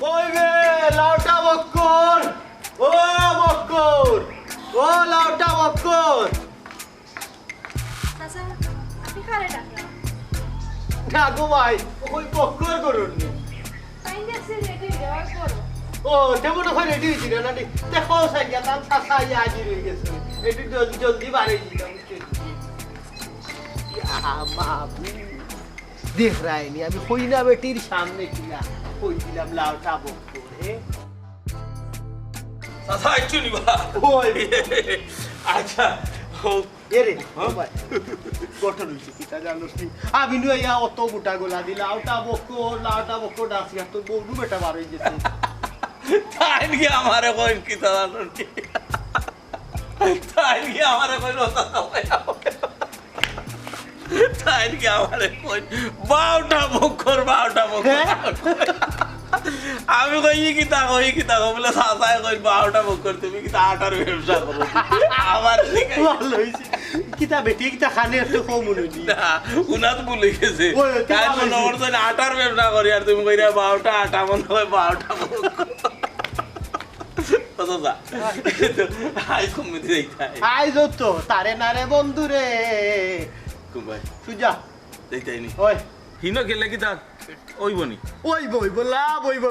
ওই রে লাউটা বক্কর, ও বক্কর, ও লাউটা বক্কর। চাচা আপনি কারে ডাকলেন? না গো ভাই, ওই বক্কর করুন। তাই দেখছি রেডি দেওয়ার পর ও তেমন ওখানে রেডি হয়েছি না নি, দেখো সাইয়া তার চাষা হাজির হয়ে গেছে, একটু জলদি জলদি বাড়ি দিতাম। দেখ রায়নি আমি কইনা বেটির সামনে ছিলাম, কইছিলাম লাউটা বক্কর। চাচা একটু নিবা। ওই আচ্ছা এরে ভাই গঠন হইছে কিটা জানোস নি, আমি নু ইয়া অত মোটা গোলা দি লাউটা বক্কর ডাসি তো বউডু বেটা বার হই গেছে। তাই কি আমারে কইন কি জানো কি? তাই কি আমারে কইন ওটা তাই কি আমারে কইন বাউটা বকর আমি কই কি তা বলে সাসায় কই বাউটা বকর তুমি কি তা আটার ব্যবসা করো আমার ঠিক ভালো হইছে কিটা বেটি কিটা খানে একটু কম হইনি না উনাত ভুলে গেছে তাই মনে করছ আটার ব্যবসা করি আর তুমি কইরা বাউটা আটা মনে হয় বাউটা বকর দাদা আই কমিটি দেখাই আই যত তারে নারে বন্ধু রে কুম্বাই সুজা দেখাইনি ওই হিনো গেলে কি তা ওইবনি ওই বইব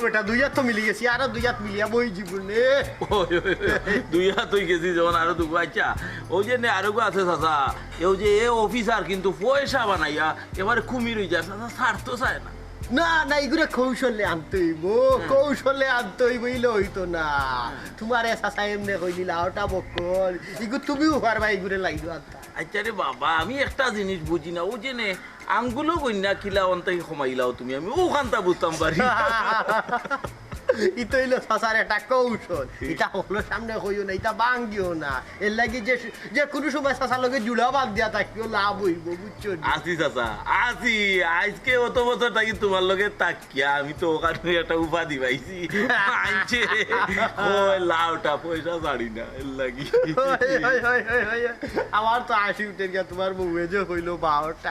বেটা দুই হাত তো মিলি গেছি আর দুই হাত মিলিয়া বই জীবনে দুই হাত হয়ে গেছি যখন আরো দুগো আচ্ছা ওই যে আরো আছে চাচা এই যে অফিসার কিন্তু পয়সা বানাইয়া এবারে কুমির হয়ে যায় চাচা ছাড় তো চায় না না এগুলো কৌশলে আনতে হইব ইলে হইতো না তোমার চাচা এমনি কই দিলা ওটা বকল ইগু তুমিও পারবা এগুলো লাগিব আচ্ছা রে বাবা আমি একটা জিনিস বুঝি না ও যে নে আঙ্গুলো কইনা কিলা অন্তাই কমাইলাও তুমি আমি ওখানটা বুঝতাম পারি ইতো হইলো চাচার একটা কৌশল এটা হলো সামনে কইও না এটা বাঙ্গিও না এর লাগি যে কোনো সময় চাচার লগে জুড়া বাদ দিয়া থাকিও লাভ হইব বুঝছো আসি চাচা আসি আজকে অত বছর থাকি তোমার লগে তাকিয়া আমি তো ওখানে একটা উপাধি পাইছি আইছে ওই লাউটা পয়সা ছাড়ি না এর লাগি আমার তো আসি উঠে গিয়া তোমার বউয়ে যে হইলো 12টা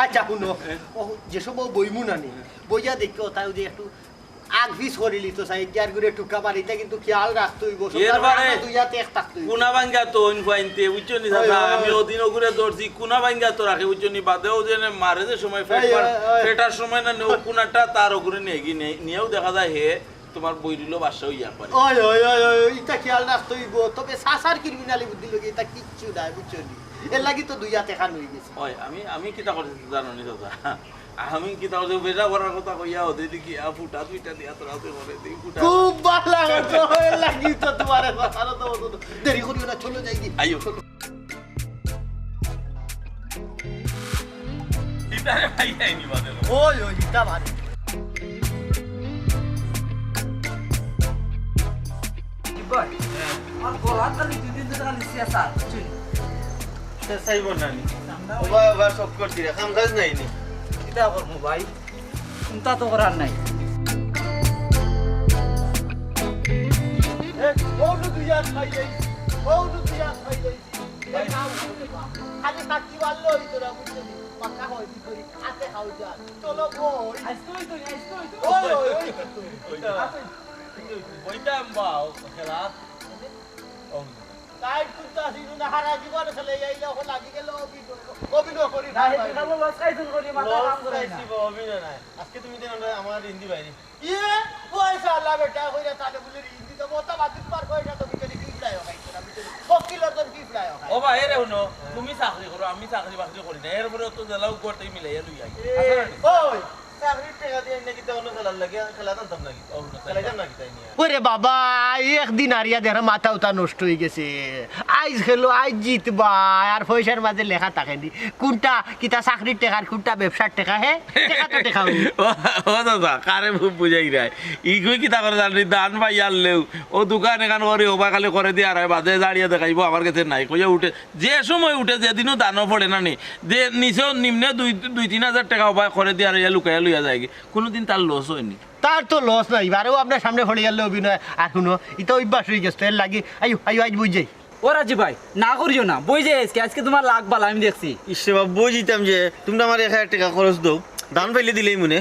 আচ্ছা শুনো যেসব বইমু নানি বইয়া দেখো তাই যে একটু আগ ভিস করিলি তো চাই আর ঘুরে টুকা বাড়িতে কিন্তু খেয়াল রাখতে হইব দুইয়াতে এক থাকতে হইব কুনা ভাঙ্গা তো অন ফাইনতে বুঝছো নি দাদা আমি ওদিন ওগুরে দর্জি কুনা ভাঙ্গা তো রাখে বুঝছো নি বাদেও যে মারে যে সময় ফেটার সময় না ও কুনাটা তার ওগুরে নিয়েও দেখা যায় হে তোমার বইরিলো বাসা হইয়া পারে ওই এটা খেয়াল রাখতে হইব তবে সাসার ক্রিমিনালি বুদ্ধি লগে এটা কিচ্ছু নাই বুঝছো নি এর লাগি তো দুইয়াতে খান হয়ে গেছে ওই আমি কিতা করতে জানো নি দাদা আমি কিতা করতে বেজা করার কথা কইয়া ওদের কি ফুটা দুইটা দিয়া তোরাতে করে দেই ফুটা খুব ভালো লাগতো এর লাগি তো তোমারে সাসার তো দেরি করিও না চলে যাই কি আইও ইতারে ভাই আইনি বাদে ওই এটা ভালো ভাই আর গলা খালি দুই দিন ধরে খালি সিয়াসা চুই চাইব না নি ওবা সব করছি রে কাম কাজ নাই নি কিটা করবো ভাই চিন্তা তো করার নাই বউডু দুইয়া খাই যাইছি খালি থাকি ভালো হইতো না বুঝলি পাকা হইতি করি হাতে খাও যা চলো বই ওইটা বাও খেলা তাই তুই আসি না হারা জীবন খেলে যাইলে ও লাগি গেল অভিনয় করি না খাবো বাস খাইছুন করি মাথা কাম করে না অভিনয় নাই আজকে তুমি দিন আমার হিন্দি বাইরে ইয়ে পয়সা আল্লাহ বেটা কইরা তালে বলে হিন্দি তো মত বাতিল পার কইরা তো বিকেলি কি ফ্লাই হয় না বিকেলি ফকিলর তো কি ফ্লাই হয় ও ভাই রে হুনো তুমি চাকরি করো আমি চাকরি বাকরি করি না এরপরে তো জেলাও করতে মিলাইয়া লই আই ওই চাকরি টাকা দিয়ে নাকি তো অন্য খেলার লাগে খেলা জানতাম নাকি খেলা জান নাকি তাই নিয়ে ওরে বাবা একদিন আরিয়া দেখা মাথা উতা নষ্ট হয়ে গেছে আইজ খেলো আইজ জিতবা আর পয়সার মাঝে লেখা থাকেনি কোনটা কিতা চাকরির টাকা কোনটা ব্যবসার টাকা হে টাকা তো টাকা ও দাদা কারে বুঝাই রায় ইগুই কিতা করে জানি দান ভাই আনলেও ও দোকান এখান করে ওবা খালি করে দিয়ে আর বাদে দাঁড়িয়ে দেখাইবো আমার কাছে নাই কইয়া উঠে যে সময় উঠে যেদিনও দানও পড়ে না নি যে নিচেও নিম্নে 2-3 হাজার টাকা ওবা করে দিয়ে আর লুকাইয়া লইয়া যায় কোনোদিন তার লস হয়নি তার তো লস নাই এবারেও আপনার সামনে পড়ে গেল অভিনয় আর শুনো এটা অভ্যাস হয়ে গেছে এর লাগে আইও আইজ বুঝ যাই ও রাজি ভাই না করিও না বই যে আজকে তোমার লাখ বালা আমি দেখছি ইসে বাবা বই দিতাম যে তোমরা আমার 1000 টাকা খরচ দাও দান পাইলে দিলেই মনে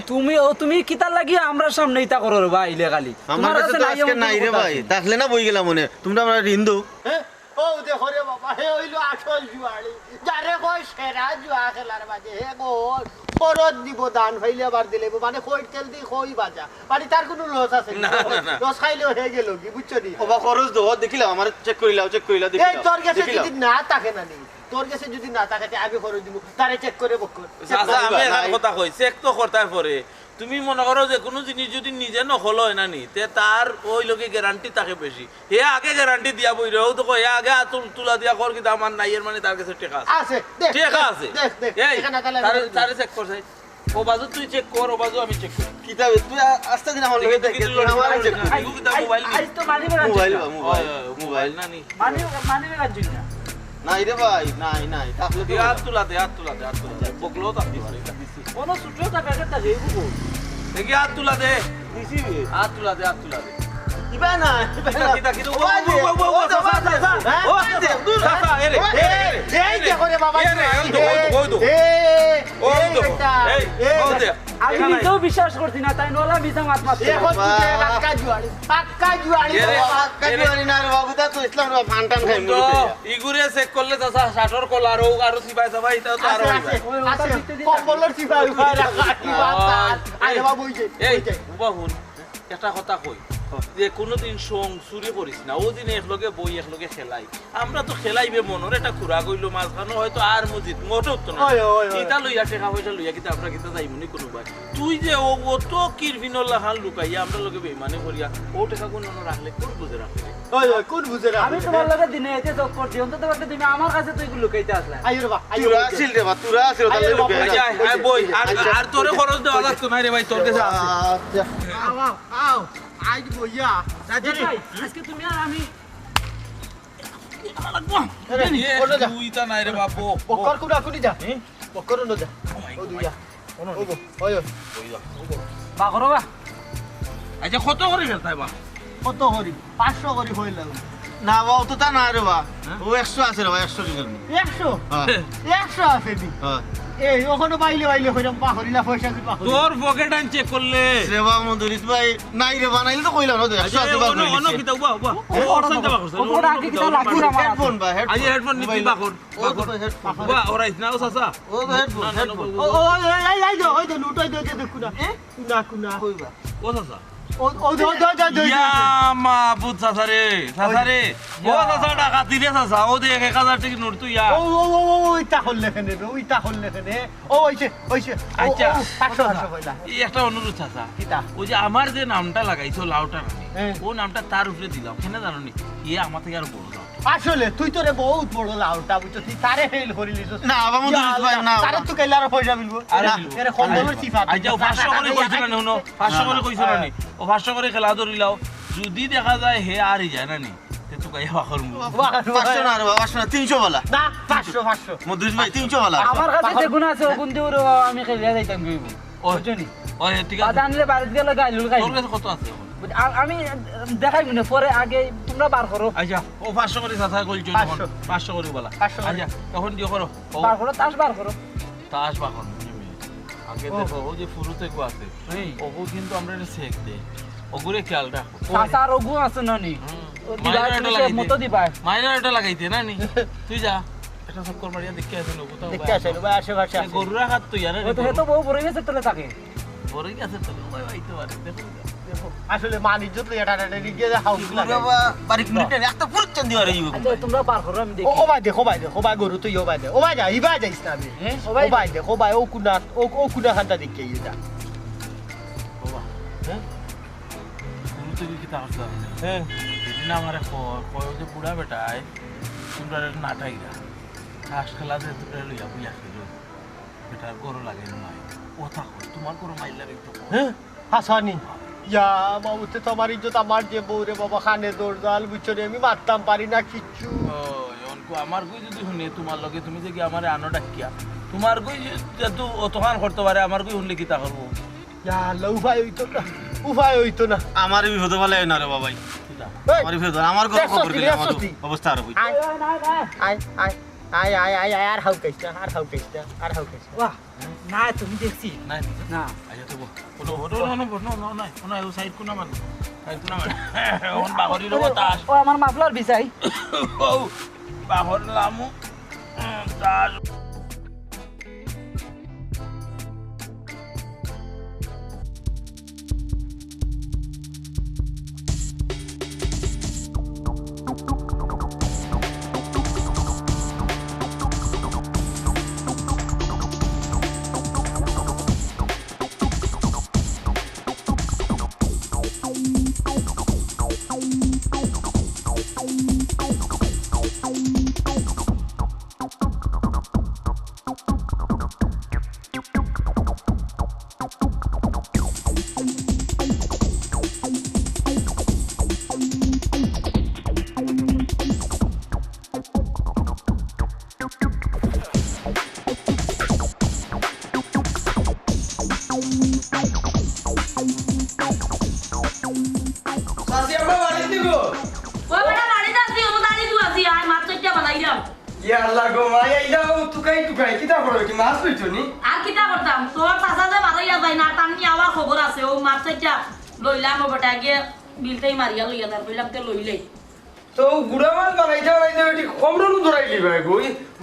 তুমি কিতার লাগি আমরা সামনে ইতা করো রে ভাই ইলেগালি আমার কাছে তো আজকে নাই রে ভাই তাহলে না বই গেলাম মনে তোমরা আমরা হিন্দু ও দেখো রে বাবা হে হইলো আসল জুয়াড়ি যারে কই সেরা জুয়া খেলার বাজে হে গো পরত দিব দান ফাইলে আবার দিলে মানে কই তেল দি কই বাজা মানে তার কোনো লস আছে না লস খাইলেও হে গেল কি বুঝছো নি ওবা খরচ দাও দেখিলাম আমার চেক করিলাও দেখিলাম এই তোর কাছে যদি না থাকে না নি তোর কাছে যদি না থাকে আগে খরচ দিব তারে চেক করে বক কর চাচা আমি একটা কথা কই চেক তো করতে পরে তুমি মনে করো যে কোনো জিনিস যদি নিজে নকল হয় না নি তে তার ওই লোকে গ্যারান্টি থাকে বেশি হে আগে গ্যারান্টি দিয়া বই রেও তো কই আগে তুলা দিয়া কর কি আমার নাই এর মানে তার কাছে টাকা আছে টাকা আছে দেখ এই তারে চেক করছ ও বাজু তুই চেক কর ও বাজু আমি চেক করি কিতা তুই আস্তে দিন আমার লগে দেখ আমার চেক কর আইগু কিতা মোবাইল নি আইজ তো মোবাইল না নি মানি রাখছিস না নাই রে ভাই নাই তাহলে তো হাত তুলা দে বকলো তাপি পারে কোন সুটো তা প্যাকেট তা দেবো দেখি হাত তুলা দে দিছি হাত তুলা দে ইবা না কিতা ও চাচা এরে এই দেখো রে বাবা আমি নিজেও বিশ্বাস করছি না তাই নলা মিছা মাত মারছে এখন তুই পাক্কা জুয়াড়ি না রে বাবু তা তো ইসলাম রে ফান্টান খাই ইগুরে চেক করলে চাচা শার্টর কলার ও আর সিবাই সাবাই এটা তো আর আছে কম্বলের সিবাই রাখা কি বাত আরে বাবু এই বাহুন একটা কথা কই যে কোনোদিন সং চুরি করিস না ও দিনে একলগে বই একলগে খেলাই আমরা তো খেলাইবে মনের এটা খুরা কইলো মাঝখানো হয়তো আর মজিদ মোটেও তো না এটা লইয়া টাকা পয়সা লইয়া কিন্তু আমরা কিন্তু যাইবনি কোনো ভাই তুই যে ও অত কিরভিনর লাহান লুকাইয়া আমরা লগে বেইমানি করিয়া ও টাকা কোন রাখলে কোন বুঝে রাখলে কোন বুঝে রাখলে আমি তোমার লগে দিনে এতে যোগ করছি অন্তত পক্ষে তুমি আমার কাছে তুই লুকাইতে আসলা আইরে বা তুরা আছিল রে বা তুরা আছিল তাহলে লুকাই আয় বই আর তোরে খরচ দেওয়া লাগতো না রে ভাই তোর কাছে আছে আচ্ছা আও আইজ বইয়া রাজি আজকে তুমি আর আমি তুই তা নাই রে বাপু বকর কুড়া কুড়ি যা বকর ন যা ও দুইয়া ওই বা করো বা আচ্ছা কত করে খেলতাই বা কত করি 500 করি হইল না বাও তো তা না রে বা ও 100 আছে রে ভাই 100 টাকা 100 আছে দি এই ওখানে বাইলে কইরাম পাহরিলা পয়সা দি পাহরি তোর পকেট আন চেক করলে সেবা মন্দরিত ভাই নাই রে বানাইলে তো কইলা না 100 আছে বা অন্য কিতা উবা ও সঞ্জা বা করছ ওটা আগে কিটা লাগু আমার হেডফোন বা আজ হেডফোন নিবি বা কর উবা ওরাইছ না ও চাচা ও তো হেডফোন ও ওই দে লুটাই দে দেখুনা কুনা কইবা ও চাচা ও দে ইয়া মা বুত চাচা রে ও চাচা টাকা দিলে চাচা ও দে 1000 টাকা নোট তুই ইয়া ওইটা হল লেখেনে ও ওইছে আচ্ছা 500 কইলা এই একটা অনুরোধ চাচা কিটা ওই যে আমার যে নামটা লাগাইছো লাউটা ও নামটা তার উপরে দিলাম কেন জানো নি ইয়ে আমার থেকে আর বড় লাউ আসলে তুই তোরে বহুত বড় লাউটা বুঝছ তুই তারে ফেল করিলিস না বাবা মন ভাই না তারে তো কইলার পয়সা মিলবো আরে কম্বলের সিফাত আচ্ছা 500 করে কইছো না হুনো 500 করে কইছো না নি ও 500 করে খেলা ধরিলাও যদি দেখা যায় হে আরই যায় না নি তে তো কইয়া বাখর মু 500 না রে বাবা 300 বলা না 500 মধুস ভাই 300 বলা আমার কাছে যে গুণ আছে ও গুণ দিওর আমি খেলিয়া যাইতাম কইবো ও বুঝনি ও ঠিক আছে আদানলে বাড়িতে গেলে গাইলুল গাই তোর কাছে কত আছে আমি দেখাইব না পরে আগে তোমরা বার করো আচ্ছা ও 500 করে চাচা কইছো তখন 500 করে বলা আচ্ছা তখন দিও করো বার করো তাস বার করো তাস বাখন আগে দেখো ও যে ফুরুতে গো আছে ও কিন্তু আমরা চেক দে ওগুরে খেয়াল রাখো চাচার ওগু আছে না নি মতো দিবাই মাইনার এটা লাগাইতে না নি তুই যা এটা চক্কর মারিয়া দেখে আসে লোক তো দেখতে আসে ভাই আশেপাশে আছে গরু রাখাত তুই জানে ও তো হেতো বউ বড় গেছে তলে থাকে বড় গেছে তো ওই আইতে পারে দেখো আসলে মানি যত এটা লিখে যা হাউস লাগে বাবা বাড়ি মিনিটে একটা ফুরচন দিওরে ইউ আচ্ছা তোমরা বার করো আমি দেখি ও ভাই দেখো ভাই গরু তুই ও ভাই দে ও ভাই যা ইবা যাইস না আমি ও ভাই দেখো ভাই ও কুনা খানটা দেখে ইউ যা বাবা হ্যাঁ গরু তো কি তা আসছে হ্যাঁ দিন আমারে কয় যে বুড়া বেটায় তোমরা নাটাইরা খাস খেলা যে তোমরা লইয়া বুইয়া খেলো বেটা গরু লাগে না ও থাকো তোমার গরু মাইলা রে তো হ্যাঁ হাসানি ইয়া বাবু তো তোমার ইজ্জত আমার যে বউ রে বাবা খানে দৌড়াল বুঝছো রে আমি মারতাম পারি না কিচ্ছু আমার কই যদি শুনে তোমার লগে তুমি যে আমারে আনো ডাকিয়া তোমার কই যেহেতু অতখান করতে পারে আমার কই শুনলে কি তা করবো ইয়া উপায় হইতো না আমার বিপদ বলে না রে বাবাই আমার বিপদ আমার গরু খবর দিলে আমার অবস্থা আর হই আয় আয় আয় আয় আয় আর হাউ কাইস্তা আর হাউ কাইস্তা আর হাউ কাইস্তা বাহ না তুমি দেখছি নাই না আচ্ছা তো কোনো সাইড কোন আমার সাইড কোন আমার ওন বাহরি র কথা ও আমার মাফলার বিছাই ও বাহর লামু তার সাসি আমরা বাড়ি দিগো ওই বেটা বাড়ি যাচ্ছি ও দাঁড়িয়ে তুই আসি আয় মাছ চাইটা বানাইলাম ইয়া আল্লাহ গো মাই আইলাও তুকাই কিতা করো কি মাছ লইছো নি আর কিটা করতাম তোর চাচা যে বাড়াইয়া যায় না তার নিয়ে আবার খবর আছে ও মাছ চাইটা লইলাম ও বেটা গিয়ে বিলটাই মারিয়া লইয়া তার কইলাম তে লইলে তো গুড়া মাছ বানাইতে এটি কম রকম ধরাইলি ভাই গো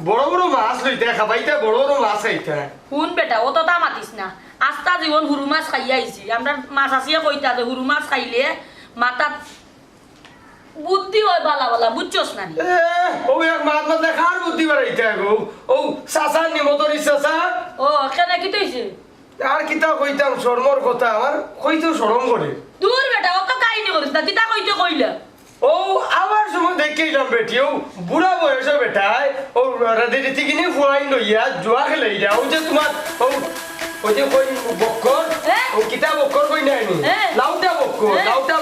বড় বড় মাছ লইতে খাবাইতে বড় বড় মাছ আইতা শুন বেটা ও তো তা মাতিস না আস্তা জীবন হুরু মাছ খাইয়া আইছি আমরা মাছ আসিয়া কইতা যে হুরু মাছ খাইলে মাথাত বুদ্ধি হয় বালা বালা বুঝছস না নি? ও এক মাছ মাছ খার বুদ্ধি বাড়াইতে গো ও সাসা নিমতরি সাসা ও কেন কি তৈছে আর কিতা কইতাম শর্মর কথা আমার কইতো শরম করে দূর বেটা ও তো কাহিনী করিস না কিতা কইতে কইলা ও আবার সময় দেখেইলাম বেটি ও বুড়া বয়সে বেটায় ও রাধে রীতি কিনে ফুয়াই লইয়া জুয়া খেলাই যা ও যে তোমার ও ওই যে কই বক্কর ও কিতা বক্কর কই নাই নি লাউটা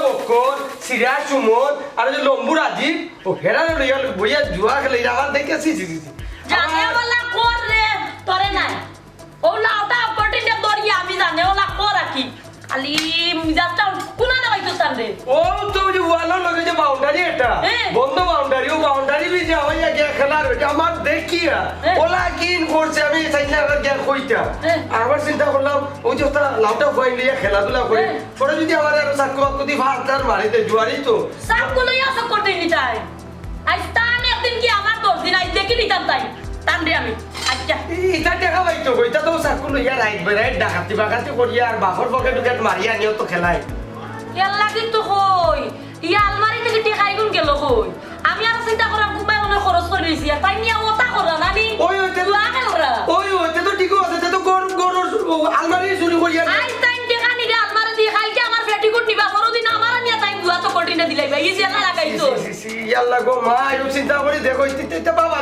বক্কর সিরা চুমন আর যে লম্বু রাজীব ও হেরা লইয়া বইয়া জুয়া খেলাই আমার দেখেছি জানে ওলা কর রে তোরে নাই ওলা ওটা অপরচুনিটি দরিয়া আমি জানে ওলা কর কি খালি মিজাজটা কোনা না হইতো সামনে ও তো যে ওয়ালা লগে যে বাউন্ডারি এটা বন্ধ বাউন্ডারি ও বাউন্ডারি বি যা হইয়া গিয়া খেলার ওটা আমার দেখিয়া ওলা কিন করছে আমি সাইনা গিয়া কইতা আবার চিন্তা করলাম ওই যে ওটা লাউটা কই নিয়ে খেলাধুলা করে পরে যদি আমার আর সাকু বাকুদি ভাতার মারিতে জুয়ারি তো সবগুলো ইয়া সব করতে নি চাই আজ তান একদিন কি আমার দোষ দিন আজ দেখি নিতাম তাই টান দে আমি আচ্ছা এটা দেখা পাইতো কইতা তো সাকু লইয়া রাইট বেরাইট ডাকাতি করিয়া আর বাফর পকেট টুকেট মারিয়া নিও তো খেলায় কেলা কিন্তু কই ইয়া আলমারি থেকে টেকাই গুন গেল কই আমি আর চিন্তা করাম কুমাই মনে খরচ করে দিছি আর তাই নিয়া ওটা করা নানি ওই ওইতে লাগা ওইতে তো ঠিক আছে তো গর আলমারি চুরি করিয়া আই টাইম টেকা নিগে আলমারি দিয়ে খাইকে আমার পেটিকুট নিবা করদিন আমার নিয়া টাইম গুয়া তো কটিনে দিলাই ভাই এই যে লাগাইতো ইয়াল্লা গো মা এই চিন্তা করি দেখো এটা বাবা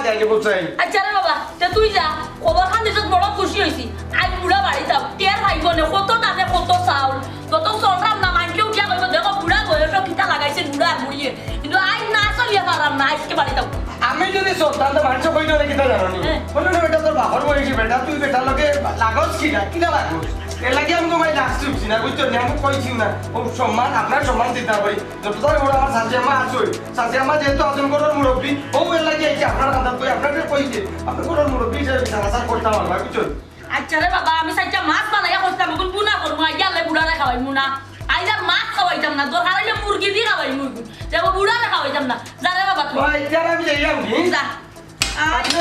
যায়নি বুঝছাই আচ্ছা রে বাবা তে তুই যা খবর খান দিছত বড় খুশি হইছি আজ বুড়া বাড়ি যাও টের ভাইব নে কত দানে কত চাউল কত সররাম না মানকেও গিয়া কইব দেখো বুড়া বয়স কিটা লাগাইছে বুড়া বুড়িয়ে কিন্তু আজ না চলিয়া পারাম না আজকে বাড়ি যাও আমি যদি সত্যান তো মানুষ কইতো না কিতা জানো নি বলে না বেটা তোর বাপর বয়সী বেটা তুই বেটার লগে লাগাস কিনা লাগাস এর লাগি আমি তোমায় ডাকছি না বুঝছো না আমি কইছি না ও সম্মান আপনার সম্মান দিতে হবে যতটা বড় আমার সাজিয়ামা আসই সাজিয়ামা যেহেতু আজন করার মুরব্বী ও এর লাগি এই আপনার কথা কই আপনাকে কইছে আপনি করার মুরব্বী হিসেবে বিচার করতে পারবা বুঝছো আচ্ছা রে বাবা আমি সাইটা মাছ বানাইয়া কইতাম কোন বুনা করব আইয়ালে বুড়ারে খাওয়াই মুনা আইজা মাছ খাওয়াইতাম না দরকার হইলে মুরগি দিয়ে খাওয়াই মুরগি দেব বুড়ারে খাওয়াইতাম না যা রে বাবা তুই ভাই যারা আমি যাইলাম নি যা আপনি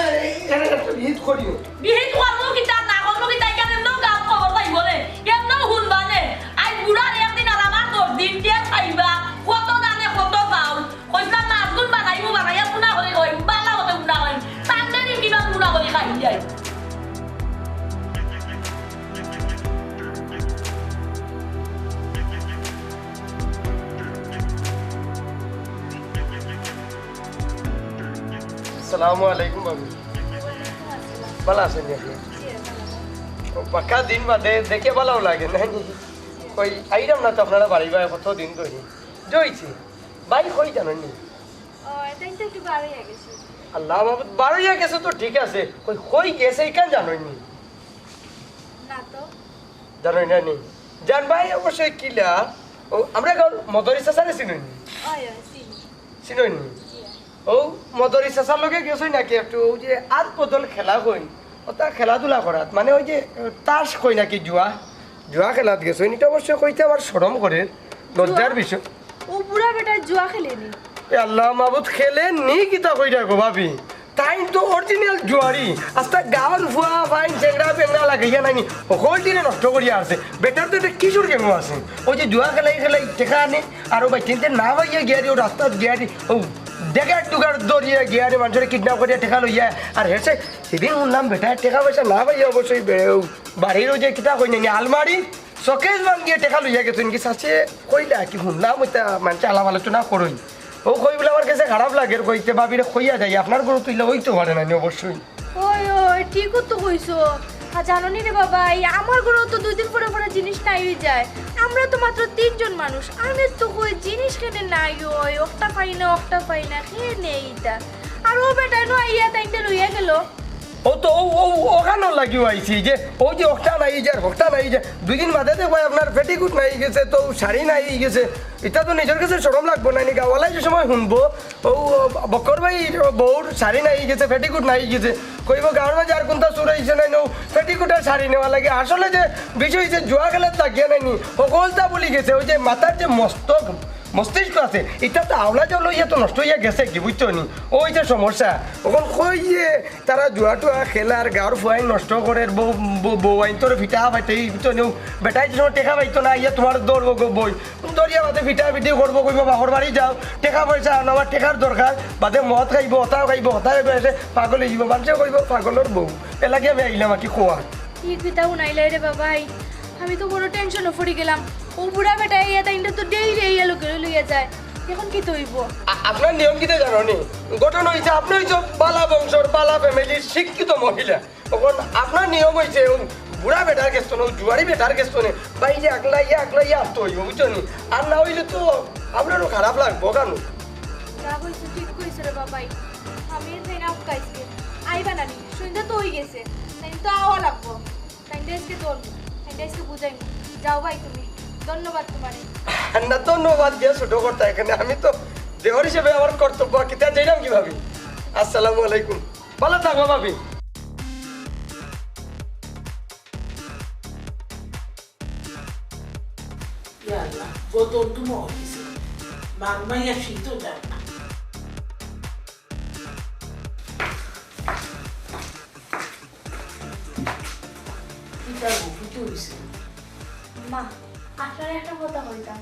এর একটা হিট করিও বিহিত করবো কি তার না করবো কি তাই কেন নাও গাছ খবর পাই বলে কেন শুনবানে আজ বুড়ার একদিন আর আমার 10 দিন টিয়া খাইবা কত দানে কত চাউল কইলাম মাছ গুণ বানাইয়া পুনা করে কই বালা মতো পুনা কই সামনে কিবা পুনা করে খাই যায় আসসালামু আলাইকুম বাবু ভালো আছেন পাক্কা দিন বাদে দেখে ভালো লাগে না কই আইরাম না তো আপনারা বাড়ি বাড়ি কত দিন ধরে জইছি বাড়ি কই জানেন নি এটাই তো একটু বাড়াইয়া গেছে আল্লাহ বাবু বাড়িয়া গেছে তো ঠিক আছে কই কই গেছে কেন জানেন নি না তো জানেন না নি জান ভাই অবশ্যই কিলা ও আমরা মদরিসা সারে চিনুন নি ওই ওই সিন চিনুন নি ও ও মদরি চাচার লগে গেছই নাকি একটু ওই যে আর বদল খেলা কইন ওটা খেলাধুলা করাত মানে ওই যে তাস কই নাকি জুয়া খেলাত গেছই এটা অবশ্য কইতে আমার শরম করে লজ্জার বিষয় ও বুড়া বেটা জুয়া খেলেনি এ আল্লাহ মাহবুদ খেলে নি কিতা কই রাখো ভাবি তাই তো অরিজিনাল জুয়ারি আস্তা গাঁর ফুয়া ফাইন চেংড়া পেংড়া লাগাইয়া নাইনি সকল দিনে নষ্ট করিয়া আছে বেটার তো একটা কিশোর গেমও আছে ওই যে জুয়া খেলাই টেকা আনে আর ভাই চিনতে না ভাইয়া গিয়ারি ও রাস্তাত গিয়ারি ও ডেগার টুগার দরিয়া গিয়ারি মানুষের কিডন্যাপ করিয়া টেকা লইয়া আর হেসে সেদিন শুনলাম বেটা টাকা পয়সা না ভাইয়া অবশ্যই বাড়ির ওই যে কিতা কই নাইনি আলমারি শোকেস ভাঙিয়ে টেকা লইয়া গেছেন কি সাথে কইলা কি শুনলাম ওইটা মানুষ আলাপ আলোচনা করই ও কই বলে আমার কাছে খারাপ লাগে কইতে ভাবিরে কইয়া যাই আপনার গরু তুইলে ওই তো পারে না অবশ্যই ওই ওই ঠিকও তো কইছো আর জানো নি রে বাবা এই আমার ঘরে তো 2 দিন পরে পরে জিনিস নাই হয়ে যায় আমরা তো মাত্র 3 জন মানুষ আমি তো কই জিনিস কেনে নাই ওই একটা পাই না খেয়ে নেই এটা আর ও বেটা নো আইয়া তাইতে লইয়া গেল ও তো ওখানে লাগিও আইছি যে ওই যে ওটা নাই যে ওটা নাই যে 2 দিন বাদে দেখো আপনার পেটিকুট নাই গেছে তো শাড়ি নাই গেছে এটা তো নিজের কাছে শরম লাগবো না নি গাওয়ালাই যে সময় শুনবো ও বকর ভাই বউর শাড়ি নাই গেছে পেটিকুট নাই গেছে কইব গাঁর মাঝে আর কোনটা চুর হয়েছে নাই নো পেটিকুটের শাড়ি নেওয়া লাগে আসলে যে বিষয় যে জুয়া খেলার লাগিয়ে নাইনি সকলটা বলি গেছে ওই যে মাথার যে মস্তিষ্ক আছে এটা তো আওলা যে লইয়া তো নষ্ট হইয়া গেছে কি বুঝতো নি ওই যে সমস্যা ওখান কই যে তারা জুয়া টুয়া খেলার গাঁর ফুয়াইন নষ্ট করে বউ আইন তোর ফিটা পাইতে বুঝতো নিও বেটাই যে সময় টেকা পাইতো না ইয়া তোমার দৌড়বো গো বই দরিয়া বাদে ফিটা ফিটি করবো কইব বাহর বাড়ি যাও টেকা পয়সা আনো আমার টেকার দরকার বাদে মদ খাইব হতাও খাইব হতাও এসে পাগল হয়ে যাব মানুষে কইব পাগলের বউ এলাকে আমি আইলাম আর কি খোয়া ঠিক বিতা উনাইলাই রে বাবাই আমি তো বড় টেনশনে পড়ে গেলাম ও বুড়া বেটা ইয়া তাইটা তো ডেইলি ইয়া লোকে লইয়া যায় এখন কি তৈব আপনার নিয়ম কিতে জানো নি গঠন হয়েছে আপনি হয়েছে বালা বংশর বালা ফ্যামিলির শিক্ষিত মহিলা তখন আপনার নিয়ম হয়েছে বুড়া বেটার কেস্ত না জুয়ারি বেটার কেস্ত নেই বা এই যে একলা ইয়া আসতে হইব বুঝছো নি আর না হইলে তো আপনারও খারাপ লাগবো কেন যা কইছো ঠিক কইছো রে বাবাই আমি এসে না কাইছি আইবা নানি সন্ধ্যা তো হয়ে গেছে তাই তো আওয়া লাগবো তাই দেশকে তোর তাই দেশকে বুঝাই যাও ভাই তুমি ধন্যবাদ তোমারে না ধন্যবাদ দিয়ে ছোট করতে এখানে আমি তো দেহর হিসেবে আমার কর্তব্য কিতা যাইলাম কিভাবে আসসালামু আলাইকুম ভালো থাকো ভাবি ইয়াল্লা বদল তুমি হইছে মাগমাইয়া শীত যায় না কিতা বুঝতে হইছে মা আপনার একটা কথা বলতাম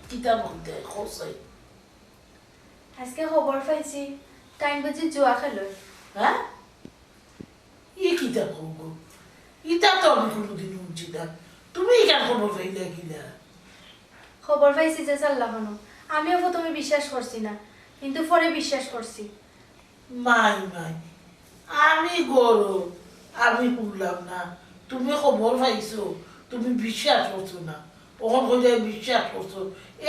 কিতা বলতে খোসাই আজকে খবর পাইছি টাইম বুঝি জুয়া খেলো হ্যাঁ ই কিতা করবো ইটা তো আমি কোনোদিন শুনছি না তুমি কেন খবর পাইলে কিনা খবর পাইছি যে চাল্লাহনো আমিও প্রথমে বিশ্বাস করছি না কিন্তু পরে বিশ্বাস করছি মাই আমি গরো আমি শুনলাম না তুমি খবর পাইছো তুমি বিশ্বাস করছো না ওখান কইলে বিশ্বাস করছো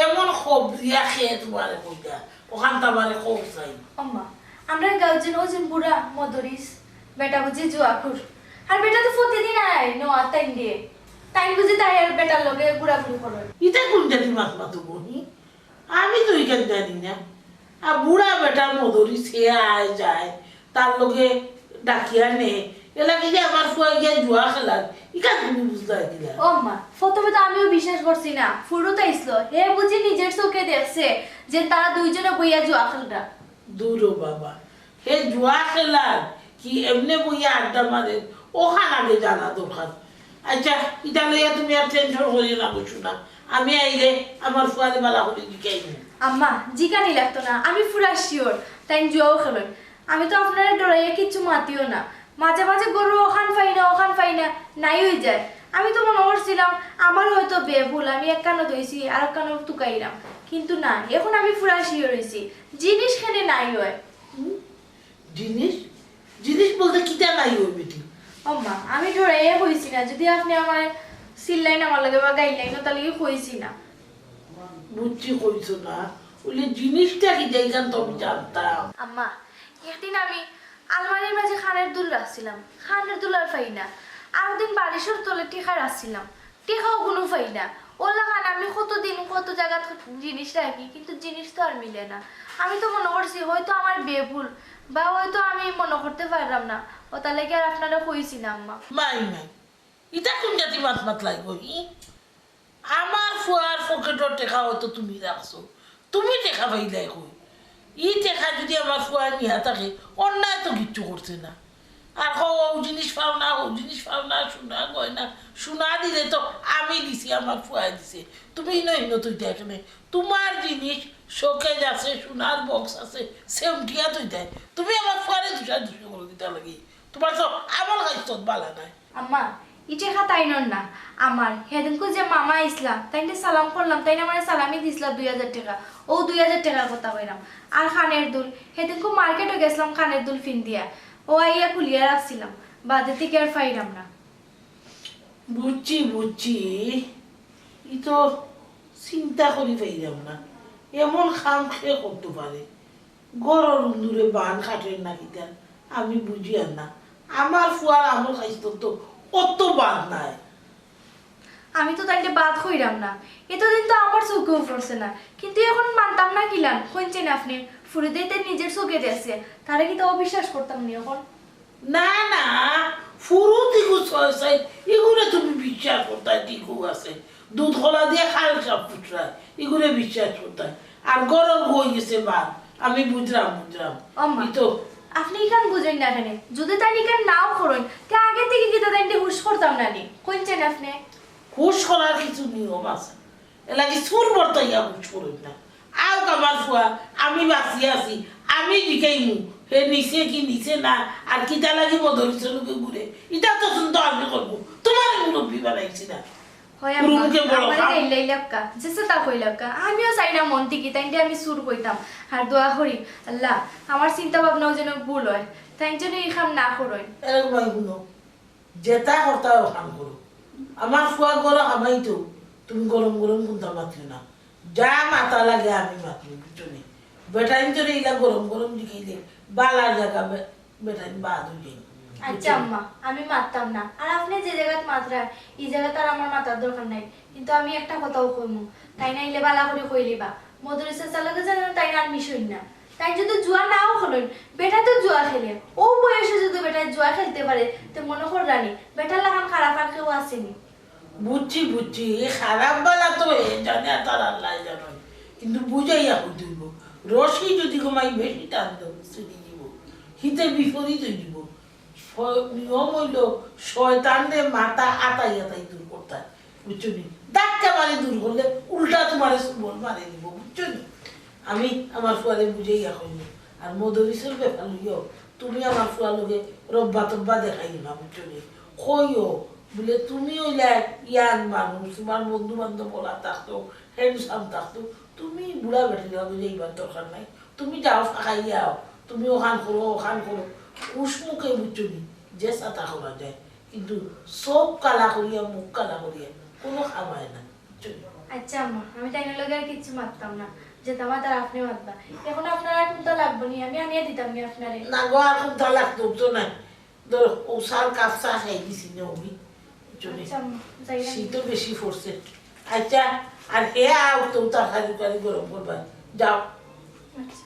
এমন খবরিয়া খেয়ে তোমারে কইটা ওখান তোমারে খব চাই আম্মা আমরা গাউজন ওজন বুড়া মদরিস বেটা বুঝি জুয়াখুর আর বেটা তো প্রতিদিন আয় নো আতাইন দিয়ে তাই বুঝি তাই আর বেটার লগে বুড়া বুড়ি করে এটা কোন জানি মাত মাতো বনি আমি তো এখান জানি না আর বুড়া বেটার মধুরি সে আয় যায় তার লগে ডাকিয়া নে এলাকি যে আমার ফুয়া গিয়া জুয়া খেলার ইকা তুমি বুঝতে দিলা ও মা প্রথমে তো আমিও বিশ্বাস করছি না ফুরুত আইসলো হে বুঝি নিজের চোখে দেখছে যে তারা দুইজনে বইয়া জুয়া খেলটা দূর বাবা হে জুয়া খেলার কি এমনি বইয়া আড্ডা মারে ওখান আগে জানা দরকার আচ্ছা এটা লইয়া তুমি আর টেনশন করিও না বুঝছো না আমি আইলে আমার ফুয়ারে বালা করে দিকে আম্মা জিকানি লাগতো না আমি পুরা শিওর তাই জুয়াও খেলেন আমি তো আপনারা ডরাইয়া কিচ্ছু মাতিও না মাঝে মাঝে গরু ওখান পাই না নাই হয়ে যায় আমি তো মনে করছিলাম আমার হয়তো বেভুল আমি এক কানো ধইছি আর এক কানো টুকাইলাম কিন্তু না এখন আমি পুরা শিওর হয়েছি জিনিস খেলে নাই হয় জিনিস বলতে কিটা নাই ওই বেটি আম্মা আমি ডরাইয়া হইছি না যদি আপনি আমার সিল্লাইন আমার লাগে বা গাইলাইনও তাহলে হইছি না বুঝছি কইছো না ওই জিনিসটা কি দেখান তো আমি জানতাম আম্মা একদিন আমি আলমারির মাঝে খানের দুল রাখছিলাম খানের দুল আর পাই না আর দিন বালিশের তলে টিকা রাখছিলাম টিকাও কোনো পাই না ওলা খান আমি কতদিন কত জায়গা জিনিস রাখি কিন্তু জিনিস তো আর মিলে না। আমি তো মনে করছি হয়তো আমার বেভুল বা হয়তো আমি মনে করতে পারলাম না, ও তাহলে কি আর আপনারা কইছি না আম্মা। মাই এটা কোন জাতি মাত লাগবো আমার ফুয়ার পকেটর টেকা হয়তো তুমি রাখছো, তুমি টেকা পাইলাই কই টেকা যদি আমার ফুয়ার নিহা থাকে অন্যায় তো কিচ্ছু করছে না। আর ও জিনিস পাও না ও জিনিস পাও না সোনা গয়না সোনা দিলে তো আমি দিছি আমার ফুয়া দিছে, তুমি নই তুই এখানে তোমার জিনিস শোকেজ আছে সোনার বক্স আছে সেমটিয়া তুই দেয়, তুমি আমার ফুয়ারে দুষা করে দিতে লাগি, তোমার তো আমার কাছে বালা নাই। আম্মা ইটে খা তাইনর না আমার হেদিনকু যে মামা ইসলাম তাইনে সালাম করলাম, তাইনে আমার সালামি দিছিলা 2000 টাকা, ও 2000 টাকার কথা কইলাম। আর খানের দুল হেদিনকু মার্কেটে গেছিলাম খানের দুল ফিন দিয়া, ও আইয়া খুলিয়া রাখছিলাম, বাদে থেকে আর পাইলাম না। বুঝছি ই তো চিন্তা করি পাইলাম না এমন খাম খেয়ে করতে পারে, গরর দূরে বান খাটেন না কিতা আমি বুঝি আর না। আমার ফুয়ার আমার খাইতো তো অত বাদ নাই। আমি তো তাইলে বাদ কইরাম না, এতদিন তো আমার চোখেও পড়ছে না, কিন্তু এখন মানতাম না কিলান কইছেন আপনি ফুরিদেতে নিজের চোখে দেখছে, তারা কি তো অবিশ্বাস করতাম নি এখন। না ফুরু দিগু ছয় এগুলো তুমি বিশ্বাস করতে ঠিকও আছে, দুধ খোলা দিয়ে খাল সব ফুটরা এগুলো বিশ্বাস করতে, আর গরম হয়ে গেছে বাদ আমি বুঝলাম আম্মা তো আপনি ইখান বুঝেন না কেন, যদি তাই ইখান নাও করুন তে আগে থেকে কি তাইতে হুশ করতাম না নি কইছেন আপনি। হুশ করার কিছু নিয়ম আছে, এলাকি সুর বর্তাইয়া হুশ করুন না। আও কামার ফুয়া আমি বাঁচি আছি আমি দিকাইমু হে নিচে কি নিচে না আর কিতা লাগি বদলিছে লোকে ঘুরে এটা তো শুনতো আমি করবো, তোমার মুরব্বী বানাইছি না। হয় আম্মা আমারে দেইলাই লাক্কা যেসে তা কই লাক্কা আমিও চাই না মন থেকে তাইতে আমি সুর কইতাম, আর দোয়া করি আল্লাহ আমার চিন্তা ভাবনাও যেন ভুল হয় তাই যেন এই কাম না করুন। এরকম শুনো যেটা করতে ওখান করো, আমার ফুয়া গলা খাবাই তো তুমি গরম কোনটা মাতলে না, যা মাথা লাগে আমি মাতলি বুঝছো নি, বেটাইন যদি ইলা গরম দিকে বালার জায়গা বেটাইন বাদ হয়ে যায়। আচ্ছা আম্মা আমি মারতাম না, আর আপনি যে জায়গাত মাত্রা এই জায়গাতে আর আমার মাথার দরকার নাই, কিন্তু আমি একটা কথাও কইমু তাই না ইলে বালা করে কইলিবা মদরিসা চালাকে জানেন তাই না মিশই না, তাই যদি জুয়া নাও খেলেন বেটা তো জুয়া খেলে ও বয়সে যদি বেটা জুয়া খেলতে পারে তো মনে কর রানী বেটার লাগান খারাপ আর কেউ আসেনি। বুঝছি খারাপ বেলা তো জানে তার আল্লাহ জানো, কিন্তু বুঝাইয়া দিব রশি যদি ঘুমাই বেশি টান দেব শ্রেণী দিব হিতে বিপরীত দিব, নিয়ম হইল শয়তানরে মাথা আতাই দূর করতে বুঝছো নি, ডাক্কা মারে দূর করলে উল্টা তোমার সুবল মারে দিব বুঝছো নি। আমি আমার ফুয়ারে বুঝাইয়া কইল আর মদরিসের ব্যাপার লইও তুমি আমার ফুয়া লোকে রব্বা তব্বা দেখাই না বুঝছো নি, কইও বলে তুমি হইলে ইয়াং মানুষ তোমার বন্ধু বান্ধব বলা থাকতো হ্যান্ডসাম থাকতো, তুমি বুড়া বেটি যাইবার দরকার নাই, তুমি যাও ফাঁকাই যাও তুমি ওখান করো উষ্মুখে বুঝছো নি যে সাতা করা যায়, কিন্তু সব কালা করিয়া মুখ কালা করিয়া কোনো খাবায় না বুঝছো নি। আচ্ছা আম্মা আমি তাই লগে আর কিছু মারতাম না, যেতাম তার আপনি মারবা, এখন আপনার আর কোনটা লাগবো নি আমি আনিয়ে দিতাম নি আপনারে। না গো আর কোনটা লাগতো তো না, ধর ও সার কাপসা খাই দিছি না ওই আচ্ছা আম্মা যাই না শীতও বেশি পড়ছে। আচ্ছা আর হে আও তো তরকারি গরম করবা যাও। আচ্ছা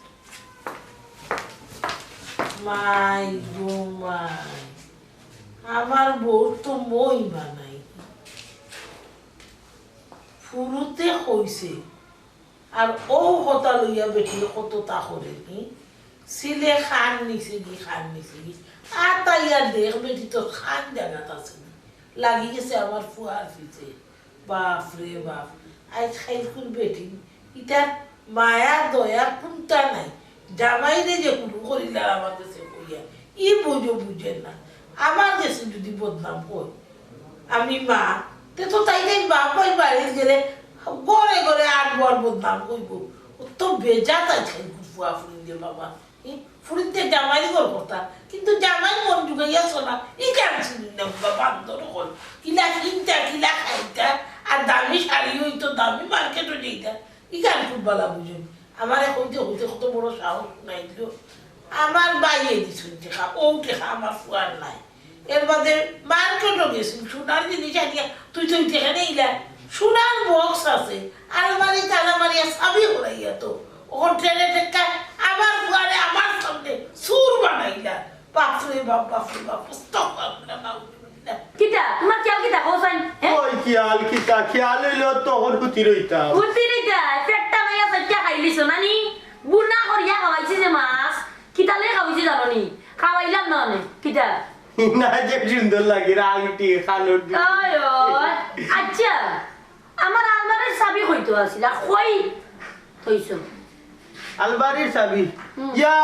মাই গো মাই আমার বউ তো মই বানাই ফুরুতে হইছে, আর ও কথা লইয়া বেটি কত তা করে নি সিলে খান নিছে কি আর তাই আর দেখ বেটি তো খান জায়গাত আছে না লাগি গেছে আমার ফুয়ার পিছে, বাপ রে বাপ আজ খাইকুল বেটি ইটা মায়া দয়া কোনটা নাই, জামাই রে যে কুলু করিলা আমার কাছে কইয়া ই বুঝেন না, আমার কাছে যদি বদনাম কই আমি মা তে তো তাই বাপাই বাড়ি গেলে ঘরে 8 বার বদনাম কইব, তো বেজা তাই খাইকুল ফুয়া ফুরি দিয়ে বাবা ফুরিতে জামাই গর কথা, কিন্তু জামাই মন জুগাইয়া শোনা ই কেন শুনি না বান্ধব হল কিলা খাইতা আর দামি শাড়ি হইতো দামি মার্কেটও যেইতা ই কেন খুব বালা বুঝুন, আমার হইতে কত বড় সাহস নাই দিল, আমার বাইরে দিছুন টেকা ও টেকা আমার ফুয়ার নাই, এর বাদে মার্কেটও গেছি সোনার জিনিস আনিয়া তুই টেকা নেইলা সোনার বক্স আছে আলমারি টালমারি সবই হরাইয়া তো ওখান ট্রেনে টেক্কা আবার ঘরে আমার সামনে সুর বানাইলা বাপরে বাপ কিতা তোমার খেয়াল কিতা কোসাইন ওই খেয়াল কিতা খেয়াল হইলো তখন হুতি রইতাম বুদ্ধি রেখা পেটটা মাইয়া সাইটা খাইলিছ নানি বুনা করিয়া খাওয়াইছি যে মাছ কিতালে খাওয়াইছি জানো নি খাওয়াইলাম না অনেক কিতা না যে সুন্দর লাগে আংটি খানোর ওই ওই আচ্ছা আমার আলমারির চাবি কইতো আসিলা কই থইছো আলমারির চাবি ইয়া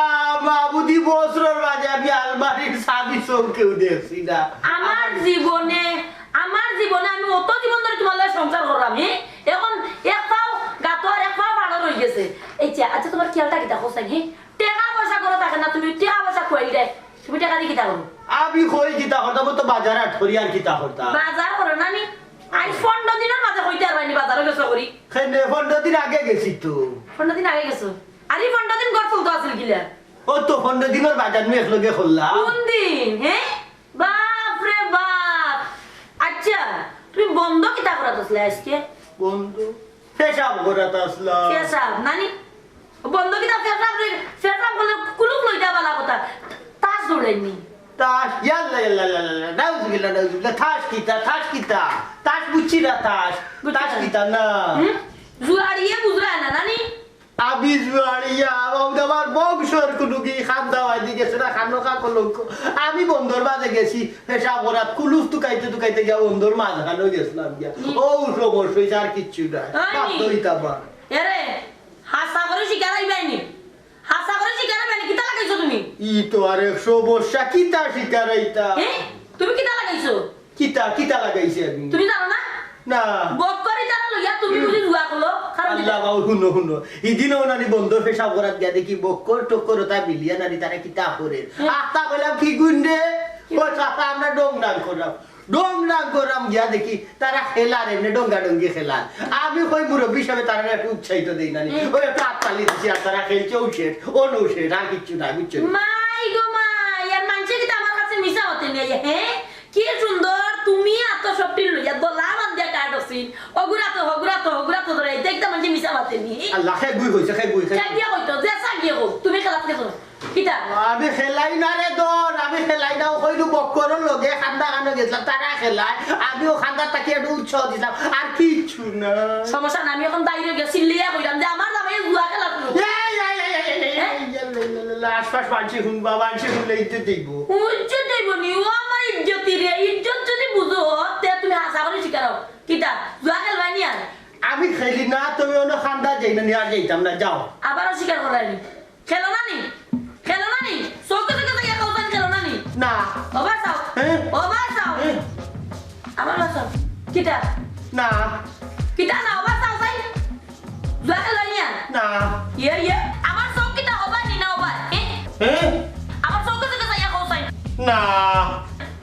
মাবুদি বছরের মাঝে আমি আলমারির চাবি চৌকেও দেখছি না আমার জীবনে আমি অত জীবন ধরে তোমার লগে সংসার করলাম এখন এক পাও গাতো আর এক পাও পাড়া রয়ে গেছে আচ্ছা তোমার খেয়ালটা কিতা কোসাই টাকা পয়সা করে থাকে না তুমি টাকা পয়সা কই দেয় তুমি টাকা দিয়ে কিতা করো আমি কই কিতা করতাম তো বাজার আঠরি আর কিতা করতাম বাজার করো না নি আই 15 দিনের মাঝে কইতে আর বাইনি বাজারে গেছো করি খেনে 15 দিন আগে গেছি তো 15 দিন আগে গেছো আরে 15 দিন গড় চলতো আসল কিলা ও তো 15 দিনের বাজার নিয়ে একলগে করলাম কোন দিন বাপ রে বাপ আচ্ছা তুমি বন্ধ কিতা করাত আসলে আজকে বন্ধু পেশাব করাত আসলাম পেশাব নানি বন্ধ কিতা পেশাব বলে কুলুপ লইতা বালা কথা তাস দৌড়াইনি তাস ইয়াল্লা ইয়াল্লা ইয়াল্লা নাউজুবিল্লাহ তাস কিতা তাস বুঝছি না তাস কিতা না জুয়াড়িয়ে বুঝরা না নানি আমি জুয়ারিয়া আমার বংশর কোনো কি খান দাওয়াই দিয়ে গেছে না খানো কাকো লোক আমি বন্ধুর মাঝে গেছি পেশাব করাত কুলুপ তুকাইতে গিয়া বন্ধুর মাঝ খানো গেছিলাম গিয়া ও সমস্যা হয়েছে আর কিচ্ছু নাই এরে হাসা করে শিকারাই বাইনি কিতা লাগাইছো তুমি ই তো আর 100 বর্ষা কিতা শিকারাইতা তুমি কিতা লাগাইছো কিতা লাগাইছি আমি তুমি জানো না না বকরি জানো লইয়া তুমি বুঝি জুয়া করলো আল্লাহ বাউ হুনো ইদিনও নানি বন্ধ পেশাব করাত গিয়া দেখি বক্কর টক্কর তা বিলিয়া নানি তারা কিতা করে আতা কইলাম কি গুন্ডে ও চাচা আমরা ডং করাম গিয়া দেখি তারা খেলার এমনি ডঙ্গি খেলার আমি কই মুরব্বী হিসাবে তারা একটু উৎসাহিত দেই নানি ওই একটা হাততালি দিছি আর তারা খেলছে অনুষেট আর কিচ্ছু নাই বুঝছো মাই গো মাই আর মানছে কি আমার কাছে মিশা হতে নেই কি সুন্দর তুমি এত সবটি লইয়া দলা মান দিয়া কাটছিন হগুরাতো ধরে দেখতে মানছে মিশা হতে নি আল্লাহ খাই গুই হইছে খাই দিয়া কইতো যে সাগিয়ে কো তুমি খেলাতে গেছো কিটা আমি খেলাই না রে দন আমি খেলাই না কইলু বক্করের লগে খান্দা কানো গেছলাম তারা খেলায় আমিও খান্দা তাকে একটু উৎসাহ দিলাম আর কিচ্ছু না সমস্যা না আমি এখন দাইরে গেছি লিয়া কইলাম যে আমার জামাই জুয়া খেলা আশপাশ মানছি শুনলে ইজ্জত দিব ইজ্জত দিব নি ও আমার ইজ্জত রে ইজ্জত যদি বুঝো তে তুমি হাসা করে শিকারো কিটা জুয়া খেলবাই নি আর আমি খেলি না তুমি অন্য খান্দা যাই না আর যাইতাম না যাও আবারও শিকার করাইনি খেলো না নি চৌকে থেকে যাইয়া কৌতান খেলো না নি না ওবার চাও আমার বাসাও কিটা না ওবার চাও চাই জুয়া খেলবাই নি আর না ইয়ে আমার চৌক কিটা ওবার নি না ওবার আমার চৌকে থেকে যাইয়া কৌতাই না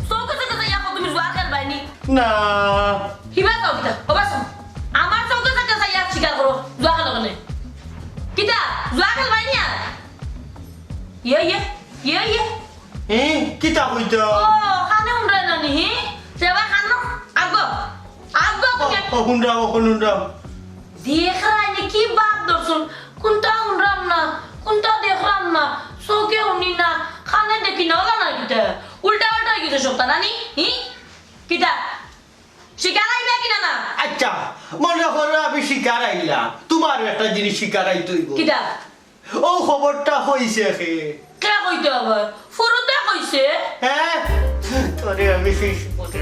চৌকে থেকে যাইয়া কৌ তুমি জুয়া খেলবাই নি না কিবা চাও কিটা ওবার চাও আমার চৌকে থেকে যাইয়া শিকার করো জুয়া খেলো কেন কিটা জুয়া খেলবাই নি আর ইয়ে কিতা কইতো খানে উমরাই না নি সেবা খানো আগো হুন্ডাও দেখাই নি কি বাদ দর্শন কোনটা উমরাম না কোনটা দেখলাম না চৌকে উনি না খানে দেখি না না কিটা উল্টা গিয়ে সপ্তাহ নানি কিটা শিকার আইবে কিনা না আচ্ছা মনে করো আমি শিকার আইলাম তোমার একটা জিনিস শিকার আইতইব কিটা ও খবরটা হইছে কে কইতে হবে ফুরুতে কইছে হ্যাঁ তোরে আমি শেষ পথে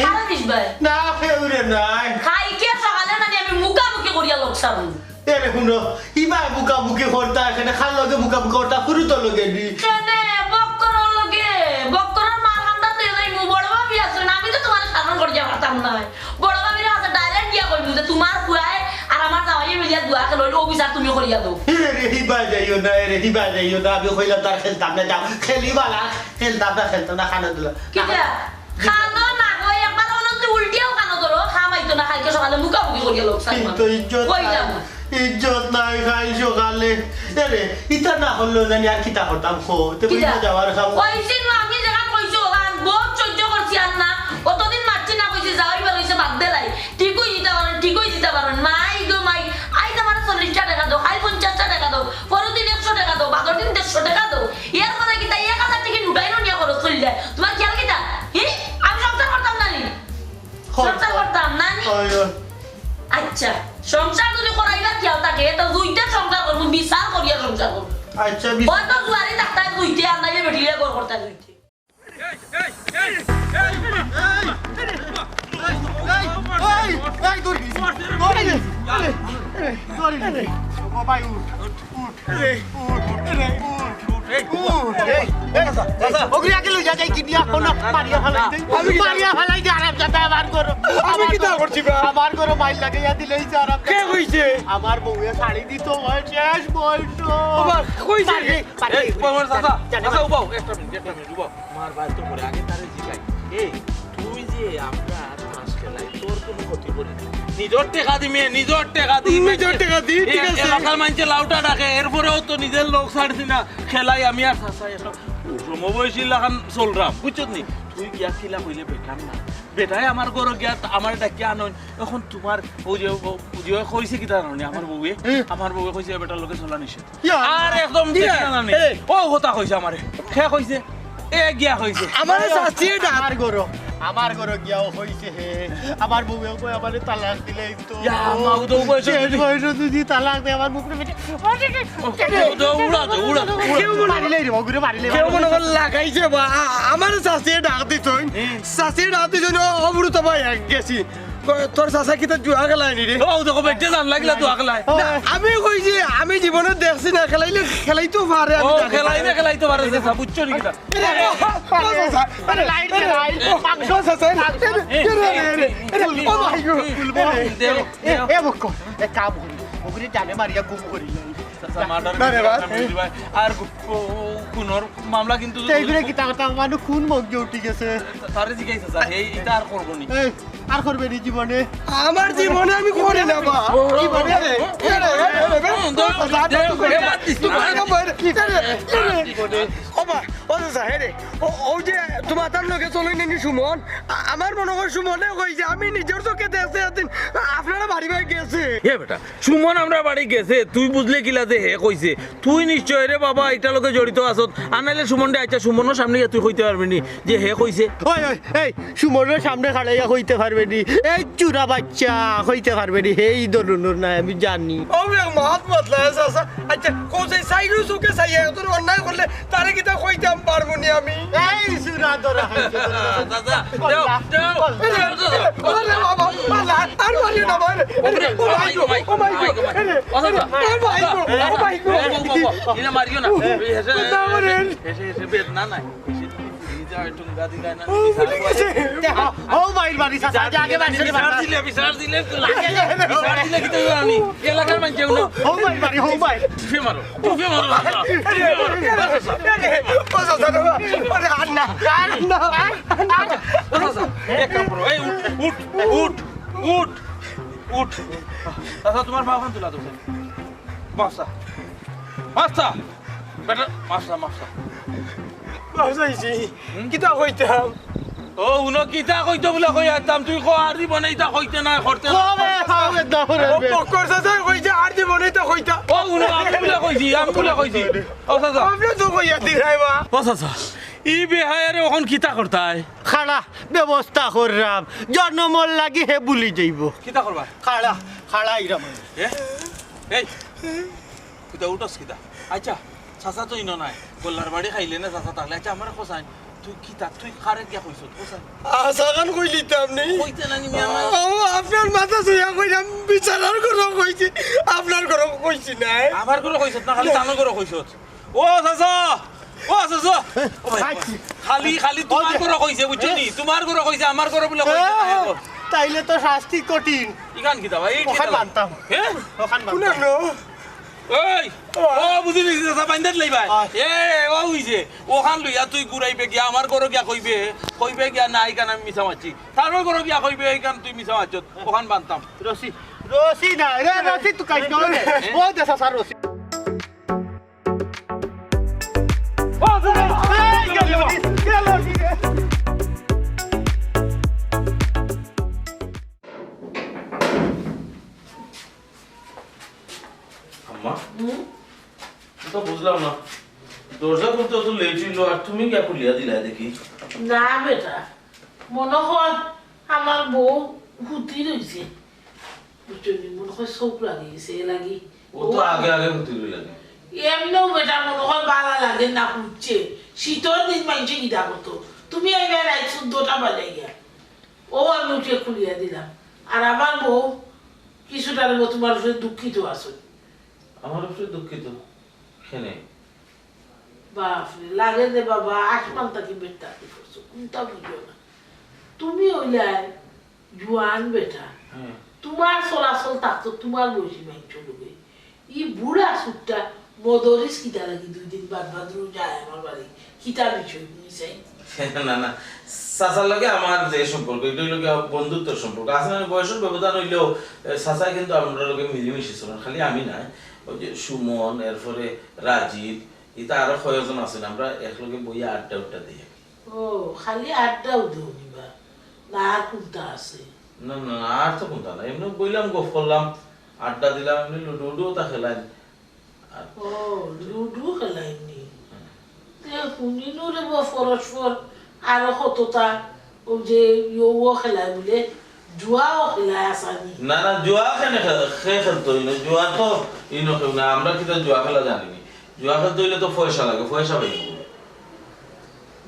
খালা দিস ভাই না ফেউরে নাই খাই কে সকালে না আমি মুখামুখি করিয়া লোক সারু এরে শুনো ইবা মুখামুখি করতা এখানে খাল লগে মুখামুখি করতা ফুরুত লগে দি কেনে বক্করের মার হামদা তে যাই মু বড় ভাবি আছে না আমি তো তোমার সামনে করিয়া পারতাম না বড় ভাবির হাতে ডাইরেক্ট দিয়া কইবু যে তোমার পুরায় আর আমার জামাই মিলিয়া দুয়া খেলো অভিশাপ তুমি করিয়া দাও রে হিবা যাইও না আমি কইলাম তার খেলতাম না যাও খেলিবালা খেলতাম না খানা দিলা কিটা খানো না কই একবার অনন্ত উল্টিয়াও খানো ধরো খামাইতো না খাইকে সকালে মুখামুখি করিয়া লোক সারু কিন্তু ইজ্জত নাই খাই সকালে রে ইতা না হলো জানি আর কিতা করতাম তে বুঝা যাওয়ার খাম কইছি না আমি জায়গা কইছো গান বহুত সহ্য করছি আর না কতদিন মারছি না কইছি যাওয়াই বের হইছে বাদ দে হয়ে যায় তোমার খেয়াল কিটা আমি সংসার করতাম না নি সংসার করতাম না নি আচ্ছা সংসার যদি করাইবা খেয়াল থাকে তো দুইটা সংসার করবো বিচার করিয়া সংসার করবো আচ্ছা হয়তো জুয়ারি ডাক্তার দুইটে আর নাইলে বেটিলে গড় করতে দুইটে আমার বউয়ে শাড়ি দিত শেষ বয়স তুই যে আমরা মাস খেলাই তোর কোনো ক্ষতি করি নিজের টেকা দিমে নিজের টেকা দিই এলাকার মানুষে লাউটা ডাকে এরপরেও তো নিজের লোক ছাড়ছি না খেলাই আমি আর চাচাই এখন সমবয়সী লাগান চলরাম বুঝছত নি তুই গিয়া খিলা কইলে বেকার না বেটাই আমার ঘর গিয়া আমার ডাকি আনন এখন তোমার ও যে কইছে কি তার আমার বউয়ে কইছে বেটার লোকে চলা নিষেধ আর একদম ও কথা কইছে আমারে খে কইছে এ গিয়া কইছে আমার শাস্তি আমার ঘর গিয়াও হইছে হে আমার বউয়ে কই আমারে তালাক দিলেই তো মাউ দৌ বয়স যদি তালাক দে আমার মুখে লাগাইছে বা আমার শাস্তি ডাক দিছই শাস্তি ডাক দিছই অবরু তো ভাই গেছি তোর চাচা কি তোর জুয়া খেলাই নি রে ও দেখো বেটে জান লাগলা তো খেলাই আমি কইছি আমি জীবনে দেখছি না খেলাইতো পারে ও খেলাইতে পারে চাচা বুঝছো নি কিটা লাইট মাংস আছে ও ভাই গো এ বকো এ কাম করি ওগুলি জানে মারিয়া গুম করি চাচা মার্ডার আর কোনর মামলা কিন্তু এইগুলা কি তা মানুষ খুন মগ্গে উঠি গেছে তারে জিগাইছে চাচা এইটা আর করব নি আর করবে নি জীবনে আমার জীবনে আমি করি না বা জীবনে তোমার তার লোকে চলে নি সুমন আমার মনে হয় সুমনে কইছে আমি নিজের চোখে দেখছি একদিন আপনারা বাড়ি বাড়ি গেছে হে বেটা সুমন আমরা বাড়ি গেছে তুই বুঝলে কিলা যে হে কইছে তুই নিশ্চয় রে বাবা এটা লোকে জড়িত আছত আনাইলে সুমন দে আচ্ছা সুমনের সামনে তুই কইতে পারবি নি যে হে কইছে ওই ওই এই সুমনের সামনে খাড়াইয়া কইতে পারবে নি এই চুরা বাচ্চা কইতে পারবে নি এই দরুনুর না আমি জানি ও মহাত মতলা আছে আচ্ছা কোসে সাইরু সুকে সাইয়া তোর অন্যায় করলে তারে কিটা কইতাম পারবো নি আমি এই চুরা ধরা চাচা দেও ওরে বাবা বাবা আর মারি না ভাই ও মাই গো ও মাই গো ও মাই গো ইনা মারিও না এসে বেদ না নাই ও মাইর বাড়ি চাচা আগে বিচার দিলে কি তো আমি এলাকার মানুষ ও মাইর বাড়ি ও মাইর তুই মারো এক কাম করো এই উঠ আচ্ছা তোমার বাবা তুলা তো মাস্তা বেটা মাস্তা বাসাইছি কিটা কইতাম ও উনো কিতা কইতো বলে কই আতাম তুই কো আর বনাইতা কইতে না করতে ও পকর সাথে কইছে আর যে বনাইতা কইতা ও উনো আমি বলে কইছি ও চাচা আপনি তো কইয়া দিরাইবা ও চাচা ই বেহায়ারে ওখন কিতা করতাই খাড়া ব্যবস্থা কররাম জন্মর লাগি হে বুলি যাইব কিতা করবা খাড়া ইরাম এই কিতা উঠস কিতা আচ্ছা চাচা তো ইনো নাই গোল্লার বাড়ি খাইলে না চাচা তাহলে আচ্ছা আমার কোসাই তুই খারে গিয়া কইছ কোসাই আসাগান কইলিতে আপনি কইতে না নি মিয়া ও আপনার মাথা ছুঁয়া কইলাম বিচারার করো কইছি আপনার করো কইছি না আমার করে কইছ না খালি তানো করে কইছ ও চাচা খালি তোমার করে কইছে বুঝছো নি তোমার করে কইছে আমার করে বলে কইছে তাইলে তো শাস্তি কঠিন ইগান কিতা ভাই ওখান বানতাম হ্যাঁ ওখান কোন বানতাম ওই ও বুঝি দিছি চাচা বাইন্দাত লইবা এ ও হইছে ওখান লইয়া তুই ঘুরাইবে গিয়া আমার ঘরে গিয়া কইবে গিয়া নাই কান আমি মিছা মারছি তারপর ঘরে গিয়া কইবে এই কান তুই মিছা মারছত ওখান বানতাম রসি না রে রসি তুই কাজ না রে ও দেসা সার রসি ও এই গেল আম্মা তো বুঝলাম না দরজা খুলতে তো লেট হইল আসিল আর তুমি কে খুলিয়া দিলা দেখি না বেটা মনে হয় আমার বউ হুতি রয়েছে বুঝছো মনে হয় চোখ লাগিয়েছে লাগি ও তো আগে আগে হতে লাগে এমনিও বেটা মনে হয় ভালো লাগে না খুঁজছে শীতের দিন মাইছে কিনা করতো তুমি এবার রাত 14টা বাজে গিয়া ও আমি উঠে খুলিয়া দিলাম আর আমার বউ কিছুটা তোমার উপরে দুঃখিত আছো আমার উপরে দুঃখিত কেনে বাপরে লাগে রে বাবা আসমান তাকে বেটা করছো কোনটা বুঝো না তুমি হইলে জোয়ান বেটা তোমার চলাচল থাকতো তোমার বয়সী মাইক চলবে ই বুড়া সুটটা মদরিস কিতা লাগি 2 দিন বাদ বাদ যায় আমার বাড়ি কিতা বিষয় বুঝাই না না চাচার লগে আমার যে সম্পর্ক এটা লগে বন্ধুত্বের সম্পর্ক আছে না বয়সের ব্যবধান হইলেও চাচা কিন্তু আমরা লগে মিলিমিশি ছিল খালি আমি নাই ওই যে সুমন এরপরে রাজীব এটা আরো কয়েকজন আছেন আমরা একলগে বইয়া আড্ডা উড্ডা দিই ও খালি আড্ডাও দেও নিবা না আর কোনটা আছে না না আর তো কোনটা না এমনি বইলাম গপ করলাম আড্ডা দিলাম এমনি লুডু তা খেলাই ও লুডু খেলাইনি শুনিনো রে পরস্পর আরো কতটা ও যে ইয়ো খেলায় বলে জুয়াও খেলায় আসানি না না জুয়া কেন খেলতো না জুয়া তো ইনো কেউ না আমরা কিন্তু জুয়া খেলা জানিনি জুয়া খেলতে হইলে তো পয়সা লাগে পয়সা পাই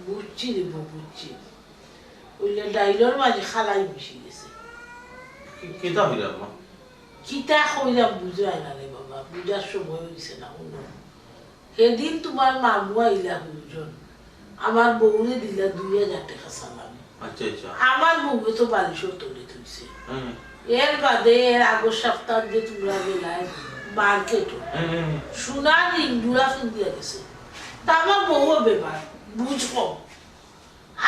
বুঝছি রে বুঝছি ওইলে ডাইলর মাঝে খালাই মিশি গেছে কিতা হইলাম মা কিতা কইলাম বুঝাই না রে বাবা বুঝার সময় হয়েছে না অন্য সেদিন তোমার মামু আইলা দুজন আমার বউরে দিলা 2000 টাকা সালাম আচ্ছা আচ্ছা আমার বউকে তো বালিশর তলে তুলছে এর বাদে এর আগের সপ্তাহ যে তোমরা গেলায় মার্কেটও সোনার রিং জোড়া ফিন্দিয়া গেছে তা আমার বউও ব্যাপার বুঝ কম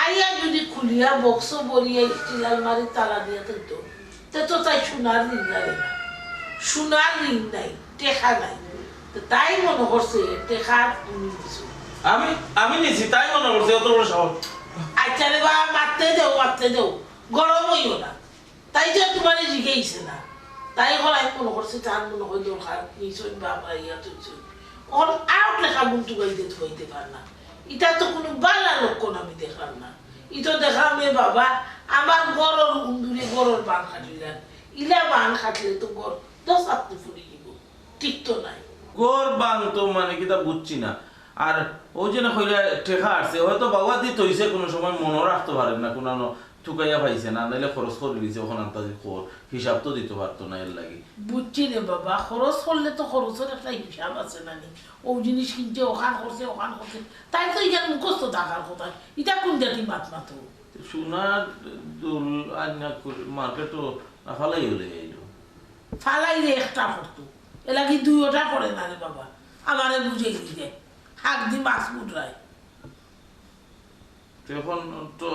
আইয়া যদি খুলিয়া বক্স বলিয়া স্টিল আলমারি তালা দিয়া তো তো তাই সোনার রিং লাগে না সোনার রিং নাই টেকা নাই তাই মনে করছে টেকা তুমি দিছো আমি আমি নিছি তাই মনে করছি অত বড় সাহস আচ্ছা রে বা মারতে দেও গরম হইও না তাই যে তোমার জিগেইছে না তাই এখন আমি মনে করছি তার মনে হয় দরকার নিশ্চয় বাবা ইয়া তুলছে ওর আউট লেখা বুনটু গাইতে হইতে পার না এটা তো কোনো বালা লক্ষণ আমি দেখলাম না এটা দেখলাম রে বাবা আমার গরর উন্দুরে গরর বান খাটিলেন ইলা বান খাটলে তো গর 10 আত্ম ফুরি দিব ঠিক তো নাই গোর বাং তো মানে কিতা বুঝছি না আর ওই যে না কইলা টেকা আসছে হয়তো বাবা দিত হইছে কোনো সময় মনে রাখতে পারেন না কোনো ঠুকাইয়া পাইছে না নাইলে খরচ করে দিছে ওখানে আন্তাজি হিসাব তো দিতে পারতো না এর লাগে বুঝছি রে বাবা খরচ করলে তো খরচের একটা হিসাব আছে না নি ও জিনিস কিনছে ওখান করছে তাই তো এখানে মুখস্থ থাকার কথা এটা কোন জাতি মাত মাতো সোনার দুল আন্না মার্কেটও ফালাই হলে যাইল ফালাই রে একটা করতো এলাকি 2টা করে না রে বাবা আমারে বুঝেই দিতে হাত দি মাছ মুদ্রায় তখন তো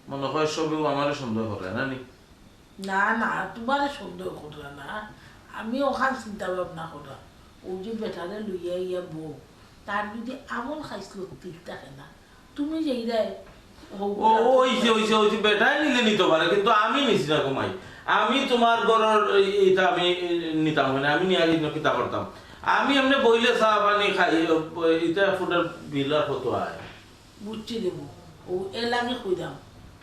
মনে হয় সবেও আমার সন্দেহ করে না নি না না তোমার সন্দেহ করা না আমি ওখান চিন্তা ভাবনা করা ও যে বেটারে লইয়া ইয়া বউ তার যদি আমল খাইছিল ঠিক থাকে না তুমি যেই দেয় ওই যে বেটাই নিলে নিতে পারে কিন্তু আমি নিছি না কমাই আমি তোমার ঘরের এটা আমি নিতাম না আমি নিয়ে আগে কিতা করতাম আমি এমনি বইলে চা পানি খাই এটা ফুটের বিলার হতো আয় বুঝছি দেবো ও এ লাগে কইলাম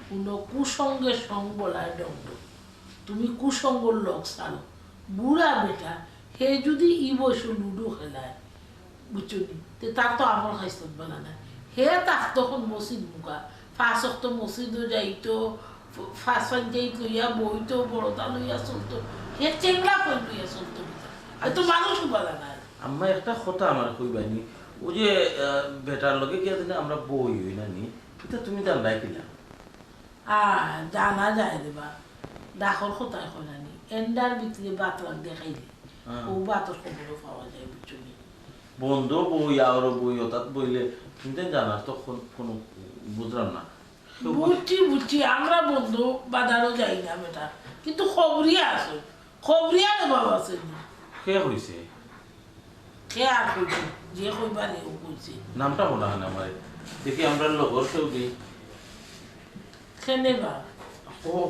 কোনো কুসঙ্গের সঙ্গ বলায় দণ্ড তুমি কুসঙ্গর লোক ছাড়ো বুড়া বেটা হে যদি ই বয়সে লুডো খেলায় বুঝছো নি তার তো আমল খাইত বলা না হে তাক তখন মসজিদ মুখা ফাঁসক তো মসজিদও যাইতো ফাঁস যাই লইয়া বইতো বড়তা লইয়া চলতো হে চেংলা কই লইয়া চলতো তো মানুষ বলা না আম্মা একটা কথা আমার কইবানি ও যে বেটার লগে গিয়া দিলে আমরা বই হই না নি এটা তুমি জানলাই কিনা জানা যায় রে বা ডাকর কোথায় কইনানি এন্ডার ভিতরে বাতলাক দেখাইলে ও বাতর খবরও পাওয়া যায় বুঝছো নি বন্ধু বই আর বই অর্থাৎ বইলে তুমি জানার তো কোনো বুঝলাম না বুঝছি আমরা বন্ধু বাজারও যাই না বেটা কিন্তু খবরিয়া আছে খবরিয়া রে বাবা আছে কে হইছে কে আর কইছে যে কইবারে ও কইছে নামটা মনে হয় না আমার দেখি আমরা লগর কেউ দিই কেনে বা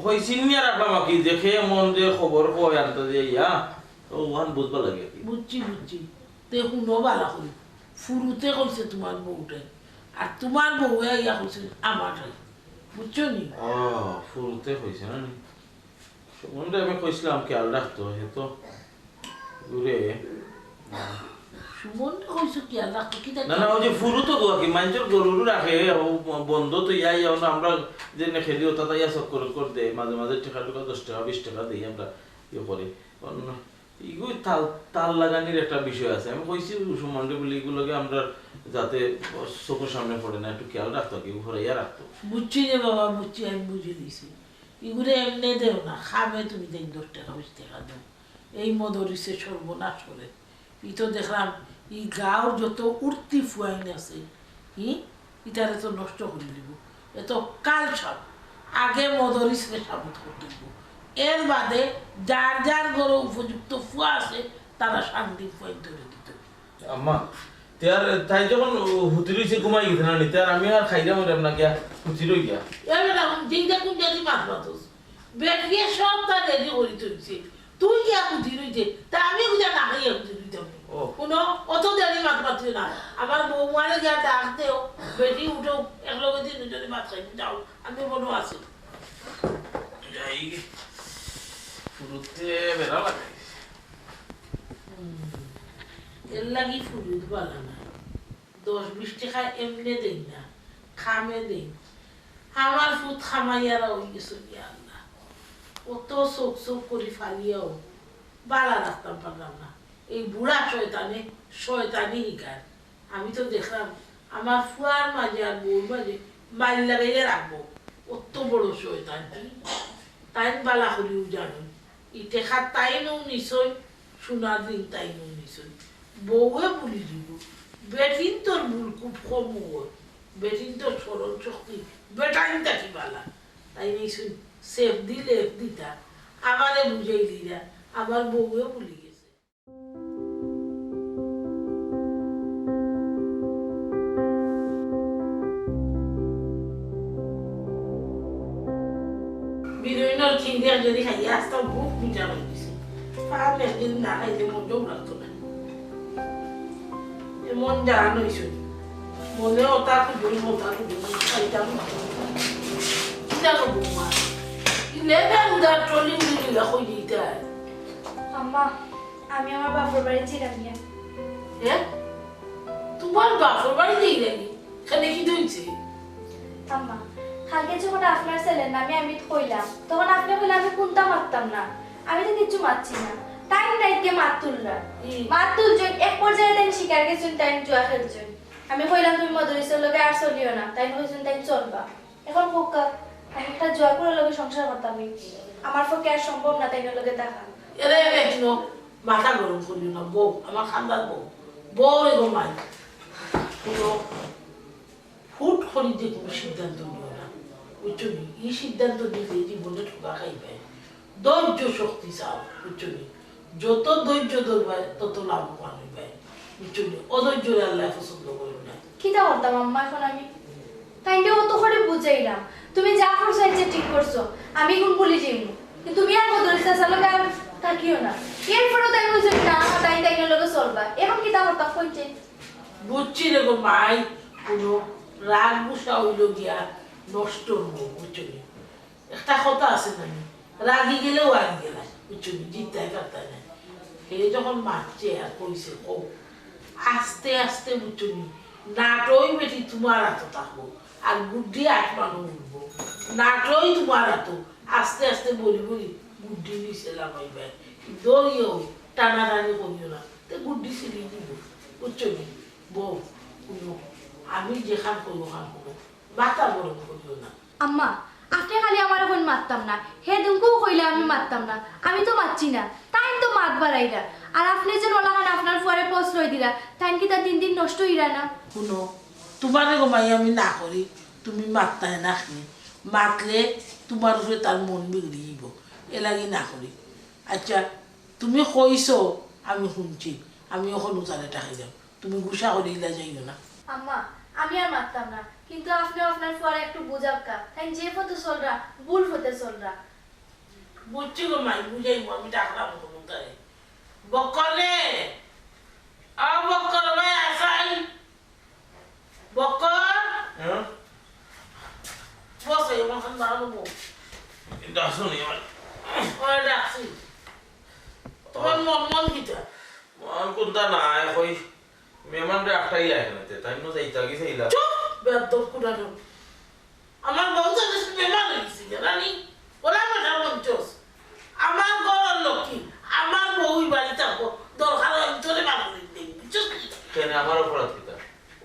হই সিনিয়র আপনা মাকি দেখে মন যে খবর কয় আর তো যে ইয়া তো ওহান বুঝবা লাগে বুঝছি তে শুনো বালা কই ফুরুতে কইছে তোমার বউটে আর তোমার বউ ইয়া হয়েছিল আমারটাই বুঝছো নি ফুলতে হয়েছে না সুমনটা আমি কইছিলাম খেয়াল রাখতো হে তো ঘুরে সুমনটা হয়েছে কি আর রাখতো কি না না ওই যে ফুরু তো গোয়া কি মানুষের গরুরু রাখে বন্ধ তো ইয়াই আমরা যে খেলি ওটা তাই সব করে দেয় মাঝে মাঝে টাকা 10 টাকা 20 টাকা দিই আমরা ইয়ে করি এগুলো তাল লাগানির একটা বিষয় আছে আমি কইছি সুমনটা বলি এগুলোকে আমরা যাতে চোখের সামনে পড়ে না একটু খেয়াল রাখতো কি ঘুরাইয়া রাখতো বুঝছি যে বাবা বুঝছি আমি বুঝে দিছি এগুলো এমনি দেও না খাবে তুমি 10 টাকা 20 টাকা দাও এই মদরিসে সর্বনাশ করে ই তো দেখলাম এই গাঁর যত উঠতি ফুয়াইন আছে ইটারে তো নষ্ট করে দিব এত কাল সব আগে মদরিসকে সাবুত করতে দিব এর বাদে যার যার গরু উপযুক্ত ফুয়া আছে তারা শান্তি ফুয়াইন ধরে দিত আম্মা তাই যখন হুতি রয়েছে ঘুমাই গেছে না নিতে আর আমি আর খাইলাম না গিয়া হুতি রই গিয়া এবার জিন্দা কোন জাতি মাছ পাতস বেটিয়ে সব তা রেডি করে তুলছে তুই গিয়া হুতি রইছে তা আমি বুঝা না খাইয়া হুতি রইতাম কোনো অত দেরি মাছ পাচ্ছি না আমার বৌমারে গিয়া ডাকতেও বেটি উঠো একলগে দিন দুজনে ভাত খাইতে যাও আমি বলো আছি যাই ফুরুতে বেড়া লাগে এর লাগি ফুরুত বালা না 10-20 টাকা এমনি দেই না খামে দেই আমার ফুট খামাইয়ারা হয়ে গেছে আল্লাহ অত চোখ করে ফালিয়াও বালা রাখতাম পারলাম না এই বুড়া শয়তানি শিকার আমি তো দেখলাম আমার ফুয়ার মাঝে আর বউর মাঝে মাইল লাগাইলে রাখবো অত বড় শয়তান তাইন বালা করিও জানো ই টেকা তাইনও নিশ্চয় সোনার দিন তাইনও নিশ্চয় বউয়ে বলি দিব বেটিন তোর ভুল খুব কম হয় বেটিন তোর স্মরণ শক্তি বেটাইন থাকি বালা তাই নিশ্চয় সেফ দিলে দিতা আমারে বুঝাই দিলা আমার বউয়ে বলি গেছে বিরোইনর চিন্তা যদি খাইয়া আসতাম বুক মিটা হয়ে গেছে পার একদিন না খাইতে মন জম লাগতো না এমন জান হয়েছে মনে ওটা খুঁজুন ওটা খুঁজুন খাইতাম কি জানো বৌমা লেদা উদার ট্রলি উড়ে দিলা হয়ে দিতে হয় আম্মা আমি আমার বাপের বাড়ি চিরামিয়া হ্যাঁ তোমার বাপের বাড়ি দিয়ে নাকি খানে কি ধুইছে আম্মা কালকে যখন আপনার ছেলের নামে আমি কইলাম তখন আপনি কইলে আমি কোনটা মারতাম না আমি তো কিছু মারছি না টাইম নাইকে মাত তুলরা মাত তুলছেন এক পর্যায়ে তাই শিকার গেছেন তাই জুয়া খেলছেন আমি কইলাম তুমি মদরিসের লগে আর চলিও না তাই কইছেন তাই চলবা এখন হোক আমি একটা জুয়া করে লগে সংসার করতাম আমার পক্ষে আর সম্ভব না তাই লগে দেখা এরে একনো মাথা গরম করিও না বউ আমার খান্দার বউ এগো মাই কোনো ফুট করি যে কোনো সিদ্ধান্ত নিও না বুঝছো নি এই সিদ্ধান্ত নিলে জীবনে ঠোকা খাইবে ধৈর্য শক্তি চাও বুঝছো নি যত ধৈর্য ধরবে তত লাভবান হইবে বুঝছো নি অধৈর্য আল্লাহ পছন্দ করবে না কিটা করতাম আম্মা এখন আমি তাইকে অত করে বুঝাইলাম তুমি যা করছো যে ঠিক করছো আমি এখন বলি যাইমু কিন্তু তুমি আর মদরিসের লগে আর থাকিও না এরপরও তাই কইছো না তাই তাই লগে চলবা এখন কিটা করতাম কইছে বুঝছি রে গো মাই কোনো রাগ গুসা হইল গিয়া নষ্ট হবো বুঝছো নি একটা কথা আছে না রাগি গেলেও আগে গেলাই বুঝছো নি জিতাই পারতাই না সে যখন মারছে আর কইছে ও আস্তে আস্তে বুঝছো নি নাটই বেটি তোমার হাত থাকবো আর বুদ্ধি আটমানো উঠবো নাটই তোমার হাত আস্তে আস্তে বলি বলি বুদ্ধি নিচে লাগাইবে দৌড়িও টানাটানি করিও না তো বুদ্ধি ছিলিয়ে দিব বুঝছো নি বউ শুনো আমি যেখান করবো খান করবো মাথা গরম করিও না আম্মা আপনি খালি আমার এখন মারতাম না হে দুমকেও কইলে আমি মারতাম না আমি তো মারছি না তাই তো মাত বাড়াইরা আর আপনি যে নলাখান আপনার ফুয়ারে প্রশ্রয় দিলা তাই কি তার দিন দিন নষ্ট হইরা না শুনো তোমার ঘুমাই আমি না করি তুমি মারতাই না খানি মাতলে তোমার উপরে তার মন বিগড়িব এ লাগি না করি আচ্ছা তুমি কইছো আমি শুনছি আমি এখন উজারে টাকাই যাও তুমি গুসা করে ইলা যাইও না আম্মা আমি আর মারতাম না কিন্তু আপনি আপনার ফুয়ারে একটু বুঝাবকা তাই যে ফতে চলরা ভুল ফতে চলরা বুঝছি গো মাই বুঝাইবো আমি ডাকলাম কোনো তাই বকলে বকর ভাই আসাই বকর বসে এমন খান দাঁড়াবো কিন্তু আসুনি আমার ওই ডাকছি তোমার মন কিটা মন কোনটা নাই কই মেহমানরে একটাই লাগে না তাই নো যাইতা কি চাইলা চুপ বেদব কুড়ানো আমার বউ তো মেহমান হয়েছি জানি ওরা বেটা মঞ্চস আমার ঘরের লক্ষ্মী আমার বউ বাড়ি থাকবো দরকার অঞ্চলে মানুষ দেখবি বুঝছিস কেন আমার অপরাধ কিতা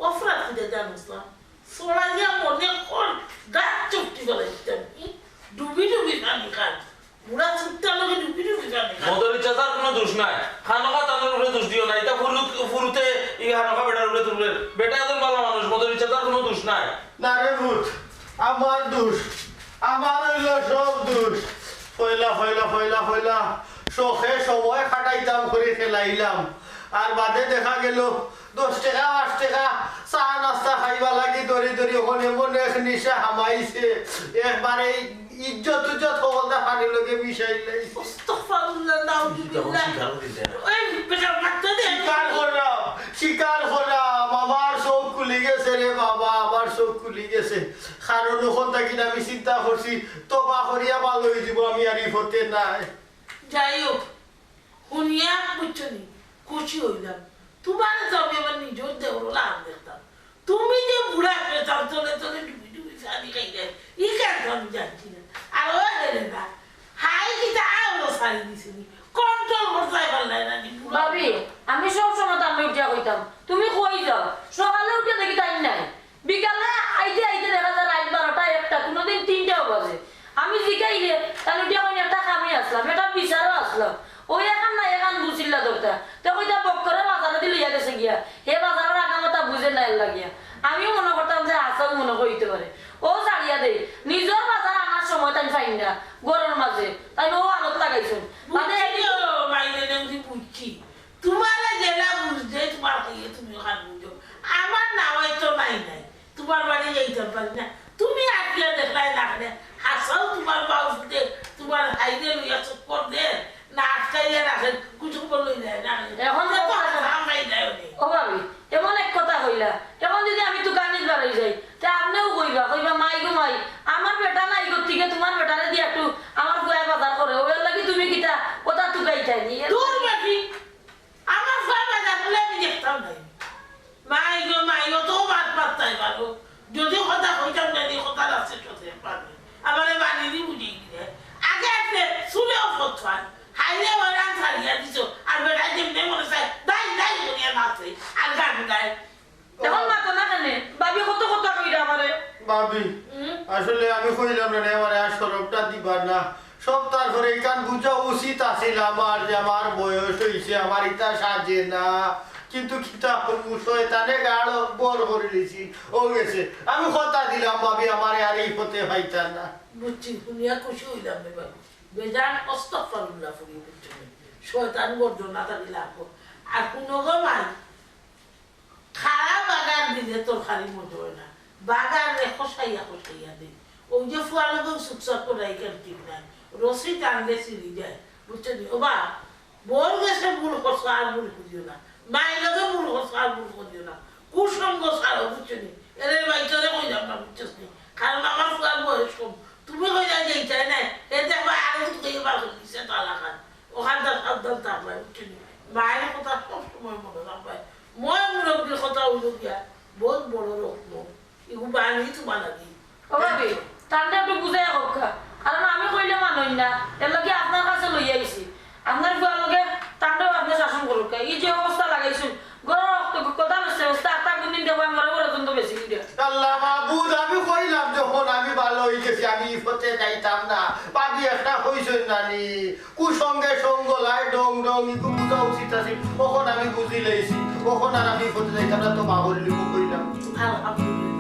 অপরাধ কিটা জানিস না সোড়াইয়া মনে কর গাছ চুপটি বলে ডুবি ডুবি পানি খান মুড়া চুপটার লগে ডুবি ডুবি পানি খান মদরি চাচার কোনো দোষ নাই খানকা তাদের উপরে দোষ দিও না এটা ফুরুতে এই খানকা বেটার উপরে তুলবে বেটা একজন ভালো মানুষ মদরি চাচার কোনো দোষ নাই না রে ভূত আমার দোষ আমার হইল সব দোষ ফয়লা ফয়লা ফয়লা ফয়লা শখে সময় খাটাইতাম করে খেলাইলাম আর বাদে দেখা গেল 10 টাকা 8 টাকা চা নাস্তা খাইবা লাগি দরি দরি ওখানে মনে এক নিশা হামাইছে একবারে ইজ্জত উজ্জত সকলটা পানি লগে মিশাই লাইছে আস্তাগফিরুল্লাহ নাউজুবিল্লাহ ওই বেটা মারতে দে শিকার করলাম আমার চোখ খুলি গেছে রে বাবা আমার চোখ খুলি গেছে কারণ ওখান থাকি আমি চিন্তা করছি তোবা করিয়া ভালো হয়ে যাব আমি আর ইফতে নাই যাই হোক শুনিয়া বুঝছনি খুশি হইলাম তোমার তো আমি আমার নিজের দেওয়ার লাভ দেখতাম তুমি যে বুড়া পেতাম চলে চলে ডুবি ডুবি সারি খাই দেয় ই কেন আমি জানছি না আর ও হেরে না হাই কিটা আলো সারি দিছিনি কন্ট্রোল করতে পারলাই না ভাবি আমি সব সময় তার লইয়া কইতাম তুমি কই যাও সকালে উঠে দেখি টাইম নাই বিকালে আইতে আইতে দেখা যায় রাত 12টা 1টা কোনোদিন 3টাও বাজে আমি জিগাইলে তাহলে উঠে কই একটা কামে আসলাম এটা বিচারও আসলাম ওই এখন না এখন বুঝিলা ধরতা তো কইতা বক্করে বাজারে দি লইয়া গেছে গিয়া হে বাজারের আগামতা বুঝে নাই লাগিয়া আমিও মনে করতাম যে আসাও মনে কইতে পারে ও ছাড়িয়া দেই নিজের বাজার আমার সময় তাই ফাইন না গরমের মাঝে তাই ও আলোত লাগাইছেন মানে মাইনে নেমছি বুঝছি তোমার জেলা বুঝতে তোমার খাইয়ে তুমি ওখান বুঝো আমার নাওয়াই তো নাই নাই তোমার বাড়ি যাইতে পারি না তুমি আটলে দেখলাই না হাসাও তোমার বাউসতে তোমার হাইরে লইয়া চক্কর দে না আটকাইয়া রাখেন কুচুক বলই যায় না এখন তো আমরাই দেয় ও ভাবি এমন এক কথা কইলা এখন যদি আমি দোকানে বাড়াই যাই তা আপনিও কইবা কইবা মাই গো মাই আমার বেটা নাই গো থেকে তোমার বেটারে দিয়ে একটু আমার গুয়া বাজার করে ওর লাগি তুমি কিটা ওটা টুকাইতাই নি দূর বেটি আমার ফুয়া বাজার বলে আমি দেখতাম নাই মাই গো তো বাদ পাত্তাই পারো যদি কথা কইতাম না নি কথা আছে চলতে পারবে আমারে বাড়িরই বুঝিয়ে দিলে আগে আপনি শুনেও ফতোয়ান হাইলে ওরান ছাড়িয়া দিছো আর বেটা যেমনি মনে চাই দাই দাই করিয়া নাচে আর গান গায় এখন মাতো না কেন ভাবি কত কথা কইরা আমারে ভাবি আসলে আমি কইলাম না আমার আর সরবটা দিবার না সব তারপরে এখান বুঝা উচিত আছিল আমার যে আমার বয়স হয়েছে আমার ইটা সাজে না কিন্তু কিতা করবো শয়তানে গাড় বড় করে দিয়েছি ও গেছে আমি কথা দিলাম ভাবি আমার আর এই পথে হইতা না বুঝছি শুনিয়া খুশি হইলাম এবার বেজান আস্তাগফিরুল্লাহ ফুরি বুঝছি শয়তান বর্জন না তাকে লাগবো আর কোনো গমাই খারাপ বাগান দিলে তোর খালি মতো হয় না বাগান রে খসাইয়া খসাইয়া দে ওই যে ফুয়ালকে সুকসাক করে এখান ঠিক নাই রসি টানলে সিঁড়ি যায় বুঝছো নি ও বা বোর গেছে ভুল করছো আর ভুল করিও না মায়ের লগে ভুল করছো আর ভুল করিও না কুসঙ্গ ছাড়ো বুঝছো নি এর বাইচরে কইলাম না বুঝছস নি কারণ আমার ফুয়ার বয়স কম তুমি কইলা যে চাই না এতে বা আরো তুই বার দিছে তালাকান ওখানটা সাবধান থাকবে বুঝছো নি মায়ের কথা সব সময় মনে রাখবে মই মুরব্বীর কথা হইল গিয়া বহুত বড় রত্ন এগুলো বানি তোমার লাগে ও ভাবি তান্ডা একটু বুঝাই হোক কারণ আমি কইলে মানুষ না এর লগে আপনার কাছে লই আইছি আপনার ফুয়ার লগে তান্ডাও আপনি শাসন করুক এই যে অবস্থা লাগাইছুন গরম রক্ত কথা বেশি অবস্থা আটা কোনদিন দেবো মরে বলে তুমি বেশি দিয়ে আল্লাহ মাহবুদ আমি কইলাম যখন আমি ভালো হয়ে গেছি আমি ইফতে যাইতাম না পাবি একটা হইছই নানি কুসঙ্গে সঙ্গ লাই ডং ডং ইকু বুঝা উচিত আছে কখন আমি বুঝি লইছি কখন আর আমি ইফতে যাইতাম না তো মা বলিলি কইলাম আলহামদুলিল্লাহ